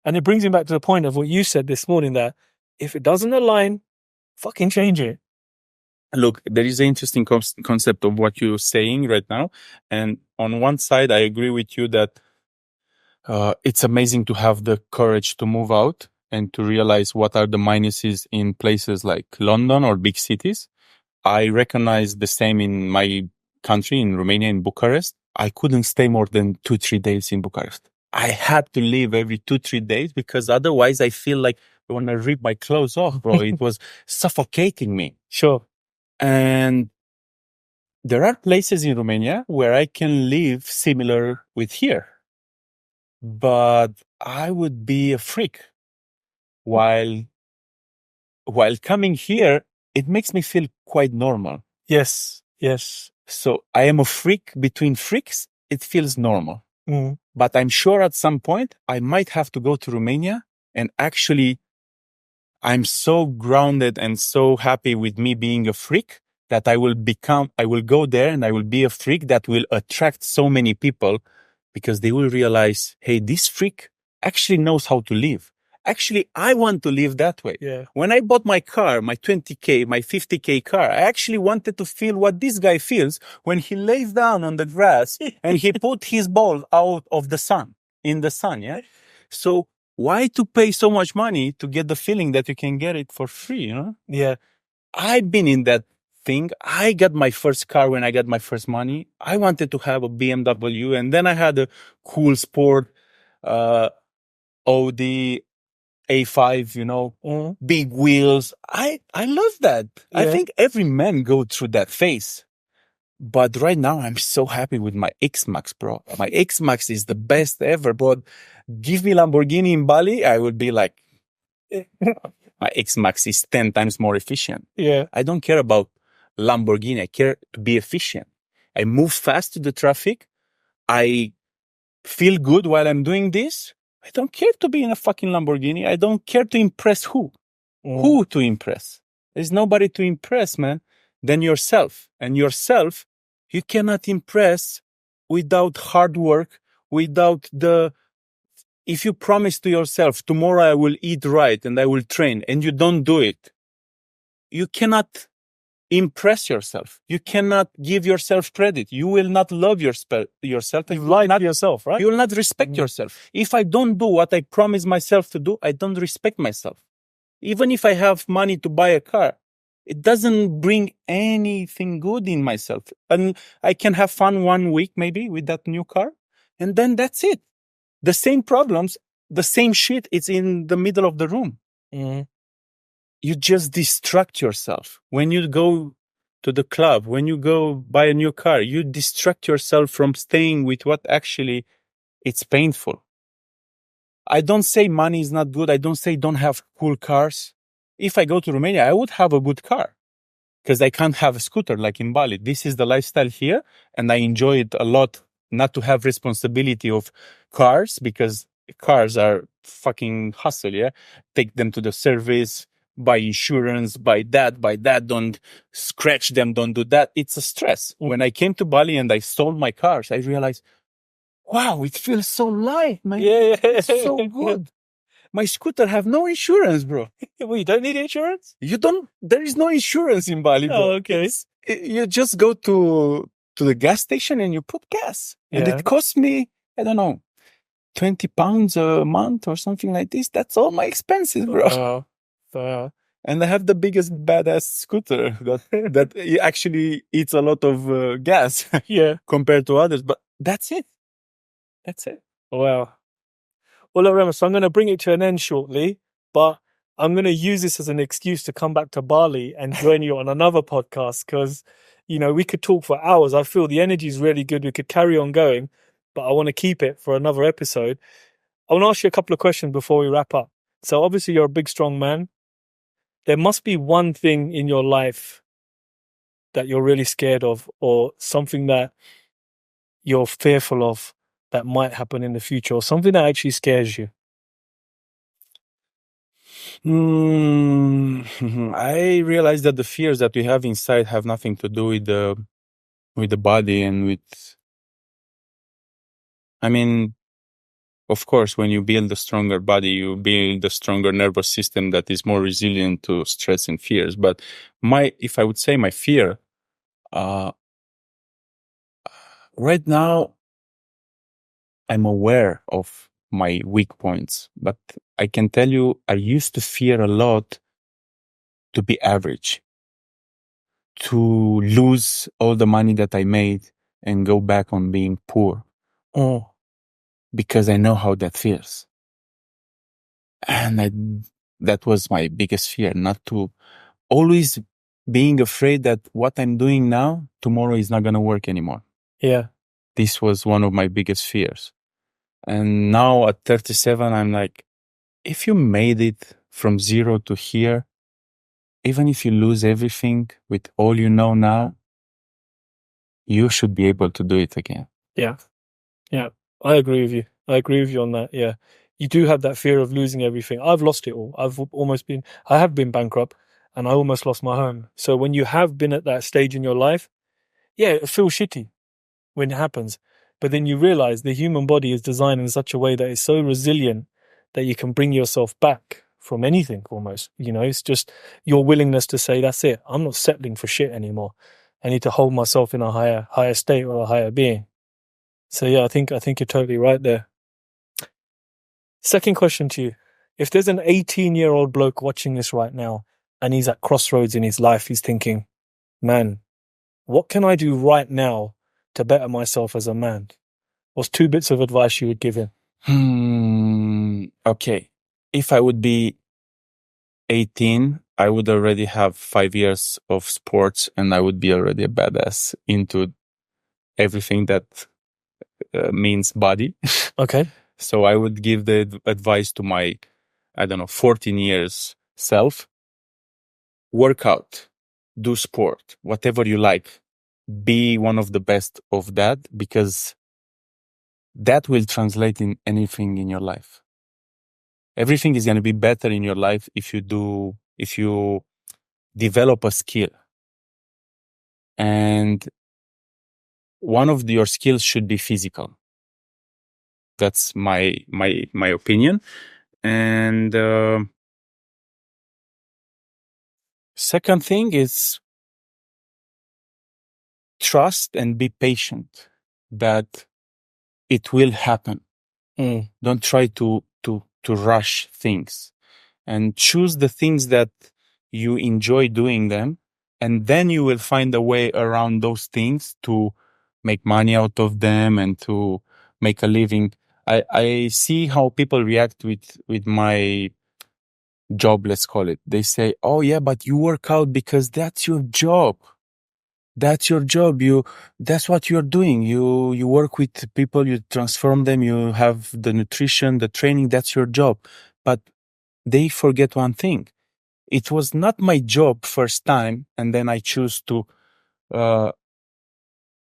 And it brings me back to the point of what you said this morning, that if it doesn't align, fucking change it. Look, there is an interesting concept of what you're saying right now. And on one side, I agree with you that it's amazing to have the courage to move out and to realize what are the minuses in places like London or big cities. I recognize the same in my country, in Romania, in Bucharest. I couldn't stay more than 2-3 days in Bucharest. I had to leave every 2-3 days because otherwise I feel like I want to rip my clothes off, bro. It was suffocating me. Sure. And there are places in Romania where I can live similar with here. But I would be a freak. While coming here, it makes me feel quite normal. Yes, yes. So I am a freak between freaks. It feels normal. Mm. But I'm sure at some point I might have to go to Romania, and actually I'm so grounded and so happy with me being a freak that I will go there and I will be a freak that will attract so many people, because they will realize, hey, this freak actually knows how to live. Actually, I want to live that way. Yeah. When I bought my car, my 20K, my 50K car, I actually wanted to feel what this guy feels when he lays down on the grass and he put his ball out of the sun, in the sun. Yeah. So why to pay so much money to get the feeling that you can get it for free, you know? Yeah. I've been in that thing. I got my first car when I got my first money. I wanted to have a BMW, and then I had a cool sport, Audi A5, you know, big wheels. I love that. I Yeah. think every man go through that phase. But right now, I'm so happy with my X-Max, bro. My X-Max is the best ever, but give me Lamborghini in Bali, I would be like, my X-Max is 10 times more efficient. Yeah. I don't care about Lamborghini. I care to be efficient. I move fast to the traffic. I feel good while I'm doing this. I don't care to be in a fucking Lamborghini. I don't care to impress who. Who to impress? There's nobody to impress, man, than yourself. And yourself, you cannot impress without hard work, without if you promise to yourself, tomorrow I will eat right and I will train, and you don't do it, you cannot impress yourself. You cannot give yourself credit. You will not love yourself. You've lied to yourself, right? You will not respect yourself. If I don't do what I promise myself to do, I don't respect myself. Even if I have money to buy a car, it doesn't bring anything good in myself. And I can have fun 1 week maybe with that new car, and then that's it. The same problems, the same shit, it's in the middle of the room. You just distract yourself. When you go to the club, when you go buy a new car, you distract yourself from staying with what actually it's painful. I don't say money is not good. I don't say don't have cool cars. If I go to Romania, I would have a good car because I can't have a scooter like in Bali. This is the lifestyle here, and I enjoy it a lot not to have responsibility of cars, because cars are fucking hustle, yeah? Take them to the service, buy insurance, buy that, don't scratch them, don't do that. It's a stress. When I came to Bali and I sold my cars, I realized, wow, it feels so light, man. Yeah. It's so good. My scooter have no insurance, bro. Well, you don't need insurance? There is no insurance in Bali, bro. Oh, okay. You just go to the gas station and you put gas. And it costs me, I don't know, 20 pounds a month or something like this. That's all my expenses, bro. And I have the biggest badass scooter that actually eats a lot of gas compared to others. But that's it. That's it. Wow. Well, look, Remus, I'm going to bring it to an end shortly, but I'm going to use this as an excuse to come back to Bali and join you on another podcast because, you know, we could talk for hours. I feel the energy is really good. We could carry on going, but I want to keep it for another episode. I want to ask you a couple of questions before we wrap up. So obviously you're a big, strong man. There must be one thing in your life that you're really scared of, or something that you're fearful of that might happen in the future, or something that actually scares you. I realize that the fears that we have inside have nothing to do with the body and with, I mean, of course, when you build a stronger body, you build a stronger nervous system that is more resilient to stress and fears. But if I would say my fear, right now, I'm aware of my weak points, but I can tell you, I used to fear a lot to be average, to lose all the money that I made and go back on being poor. Because I know how that feels. And that was my biggest fear, not to always being afraid that what I'm doing now, tomorrow is not going to work anymore. Yeah. This was one of my biggest fears. And now at 37, I'm like, if you made it from zero to here, even if you lose everything with all you know now, you should be able to do it again. Yeah. Yeah. I agree with you. On that. Yeah. You do have that fear of losing everything. I've lost it all. I have been bankrupt and I almost lost my home. So when you have been at that stage in your life, yeah, it feels shitty when it happens. But then you realize the human body is designed in such a way that it's so resilient that you can bring yourself back from anything almost. You know, it's just your willingness to say, that's it. I'm not settling for shit anymore. I need to hold myself in a higher state or a higher being. So yeah, I think you're totally right there. Second question to you. If there's an 18-year-old bloke watching this right now and he's at crossroads in his life, he's thinking, man, what can I do right now to better myself as a man? What's 2 bits of advice you would give him? Okay. If I would be 18, I would already have 5 years of sports and I would be already a badass into everything that means body. Okay. So I would give the advice to my, 14 years self. Work out, do sport, whatever you like. Be one of the best of that, because that will translate in anything in your life. Everything is going to be better in your life if you develop a skill. And one of your skills should be physical. That's my opinion. And second thing is trust and be patient that it will happen. Don't try to rush things, and choose the things that you enjoy doing them. And then you will find a way around those things to make money out of them and to make a living. I see how people react with my job, let's call it. They say, oh yeah, but you work out because that's your job. That's your job. That's what you're doing. You work with people, you transform them, you have the nutrition, the training, that's your job. But they forget one thing. It was not my job first time, and then I choose to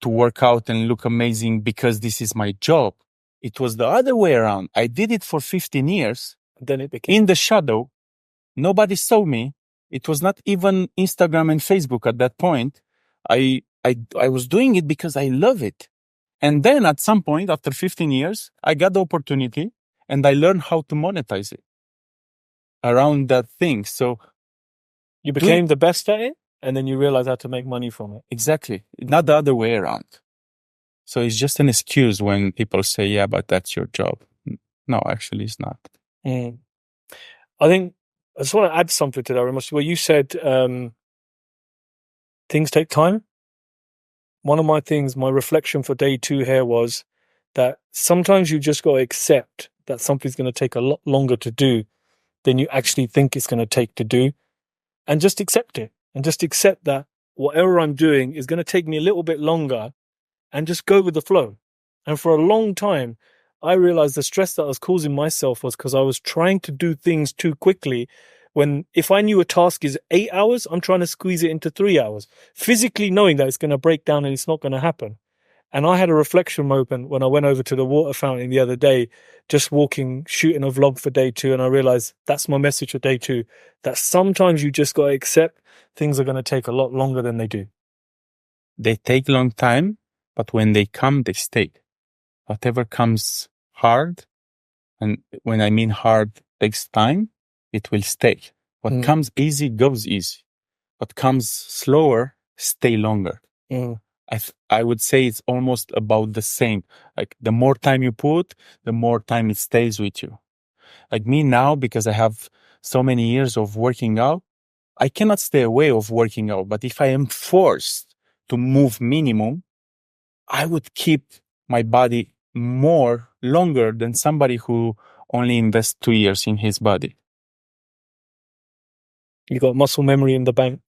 work out and look amazing because this is my job. It was the other way around. I did it for 15 years. Then it became in the shadow. Nobody saw me. It was not even Instagram and Facebook at that point. I was doing it because I love it. And then at some point, after 15 years, I got the opportunity and I learned how to monetize it around that thing. So you became the best at it, and then you realize how to make money from it. Exactly. Not the other way around. So it's just an excuse when people say, yeah, but that's your job. No, actually it's not. I think I just want to add something to that, Remus. Well, you said things take time. One of my reflection for day 2 here was that sometimes you just got to accept that something's going to take a lot longer to do than you actually think it's going to take to do. And just accept it. And just accept that whatever I'm doing is going to take me a little bit longer, and just go with the flow. And for a long time, I realized the stress that I was causing myself was because I was trying to do things too quickly. When if I knew a task is 8 hours, I'm trying to squeeze it into 3 hours, physically knowing that it's going to break down and it's not going to happen. And I had a reflection moment when I went over to the water fountain the other day, just walking, shooting a vlog for day 2. And I realized that's my message for day 2, that sometimes you just got to accept things are going to take a lot longer than they do. They take a long time, but when they come, they stay. Whatever comes hard, and when I mean hard, takes time, it will stay. What comes easy goes easy. What comes slower, stay longer. I would say it's almost about the same. Like the more time you put, the more time it stays with you. Like me now, because I have so many years of working out, I cannot stay away of working out. But if I am forced to move minimum, I would keep my body longer than somebody who only invests 2 years in his body. You got muscle memory in the bank.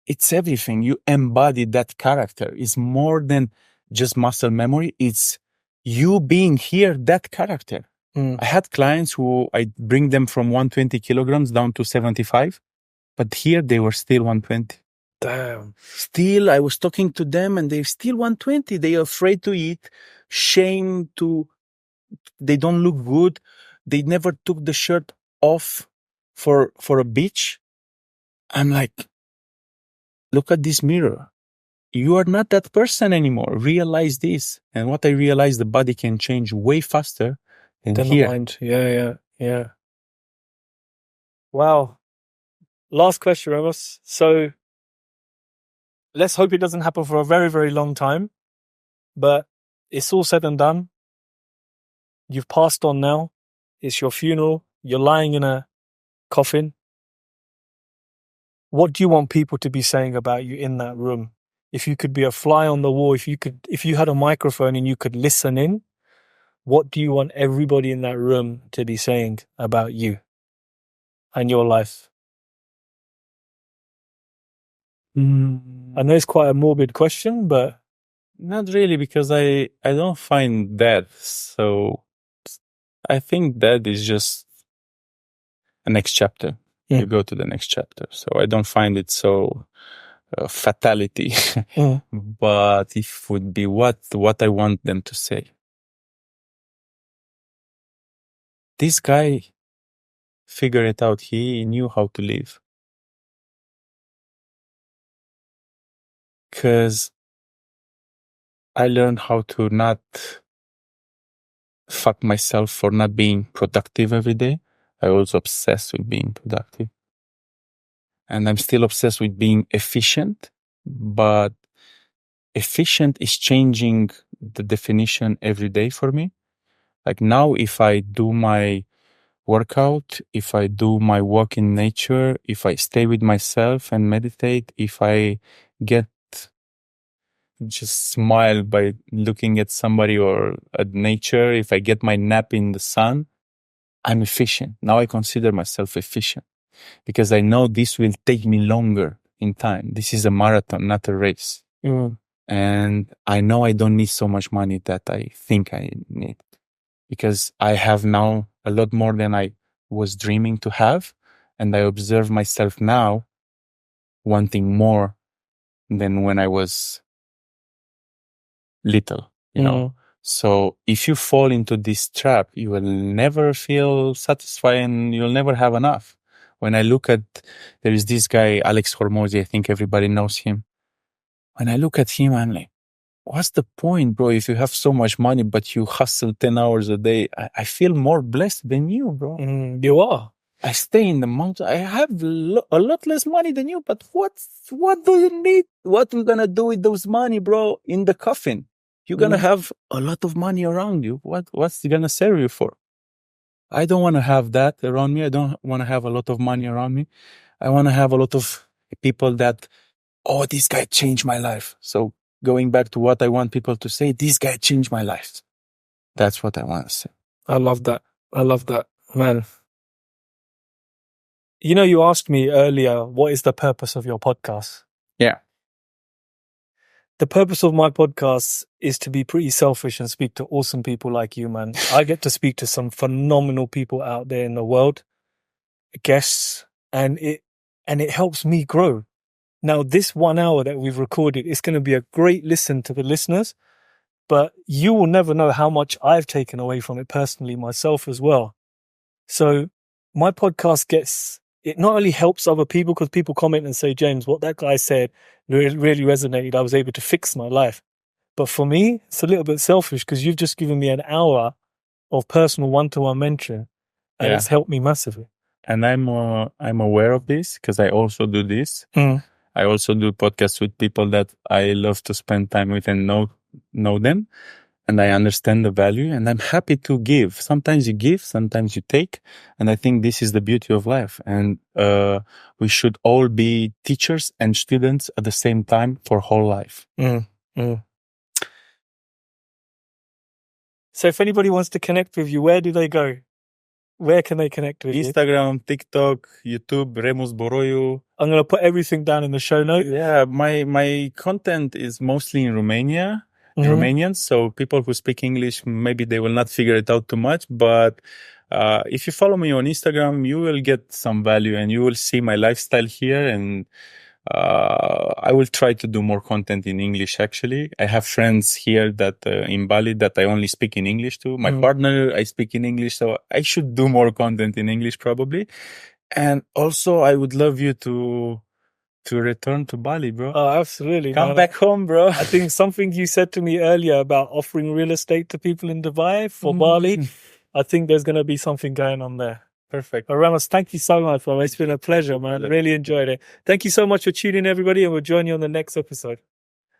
It's everything. You embody that character. It's more than just muscle memory. It's you being here, that character. I had clients who I bring them from 120 kilograms down to 75, but here they were still 120. Damn. Still, I was talking to them and they're still 120. They are afraid to eat, they don't look good. They never took the shirt off for a beach. I'm like, look at this mirror. You are not that person anymore. Realize this. And what I realized, the body can change way faster than here. The mind. Yeah. Wow. Last question, Remus. So let's hope it doesn't happen for a very, very long time. But it's all said and done. You've passed on now. It's your funeral. You're lying in a coffin. What do you want people to be saying about you in that room? If you could be a fly on the wall, if you had a microphone and you could listen in, what do you want everybody in that room to be saying about you and your life? I know it's quite a morbid question, but not really, because I don't find death. So I think that is just a next chapter. You go to the next chapter. So I don't find it so fatality, but it would be what I want them to say. This guy figured it out. He knew how to live. Because I learned how to not fuck myself for not being productive every day. I was obsessed with being productive. And I'm still obsessed with being efficient, but efficient is changing the definition every day for me. Like now, if I do my workout, if I do my walk in nature, if I stay with myself and meditate, if I get just smile by looking at somebody or at nature, if I get my nap in the sun, I'm efficient. Now I consider myself efficient because I know this will take me longer in time. This is a marathon, not a race. And I know I don't need so much money that I think I need, because I have now a lot more than I was dreaming to have. And I observe myself now wanting more than when I was little, you know. So if you fall into this trap, you will never feel satisfied and you'll never have enough. When I look at, there is this guy, 𝗜παιχ𝘀𝘁𝗴𝗿, I think everybody knows him. When I look at him, I'm like, what's the point, bro? If you have so much money, but you hustle 10 hours a day, I feel more blessed than you, bro. You are. I stay in the mountain. I have a lot less money than you, but what do you need? What we gonna do with those money, bro? In the coffin, you're gonna have a lot of money around you. What's it gonna serve you for? I don't want to have that around me. I don't want to have a lot of money around me. I want to have a lot of people that, oh, this guy changed my life. So going back to what I want people to say, this guy changed my life. That's what I want to say. I love that. I love that, man. You know, you asked me earlier, what is the purpose of your podcast? Yeah. The purpose of my podcast is to be pretty selfish and speak to awesome people like you, man. I get to speak to some phenomenal people out there in the world, guests, and it helps me grow. Now, this 1 hour that we've recorded is going to be a great listen to the listeners, but you will never know how much I've taken away from it personally myself as well. So my podcast it not only helps other people, because people comment and say, James, what that guy said really resonated. I was able to fix my life. But for me, it's a little bit selfish because you've just given me an hour of personal one-to-one mentoring, and it's helped me massively. And I'm aware of this because I also do this. I also do podcasts with people that I love to spend time with and know them. And I understand the value, and I'm happy to give. Sometimes you give, sometimes you take. And I think this is the beauty of life. And we should all be teachers and students at the same time for whole life. So if anybody wants to connect with you, where do they go? Where can they connect with you? Instagram, TikTok, YouTube, 𝗜παιχ𝘀𝘁𝗴𝗿. I'm going to put everything down in the show notes. Yeah, my content is mostly in Romanian, so people who speak English, maybe they will not figure it out too much, but if you follow me on Instagram, you will get some value and you will see my lifestyle here, and I will try to do more content in English, actually. I have friends here that in Bali that I only speak in English to. My partner, I speak in English, so I should do more content in English probably. And also, I would love you to return to Bali, bro. Oh, absolutely. Come back home, bro. I think something you said to me earlier about offering real estate to people in Dubai for Bali, I think there's going to be something going on there. Perfect. But Remus, thank you so much, bro. It's been a pleasure, man. Really enjoyed it. Thank you so much for tuning in, everybody, and we'll join you on the next episode.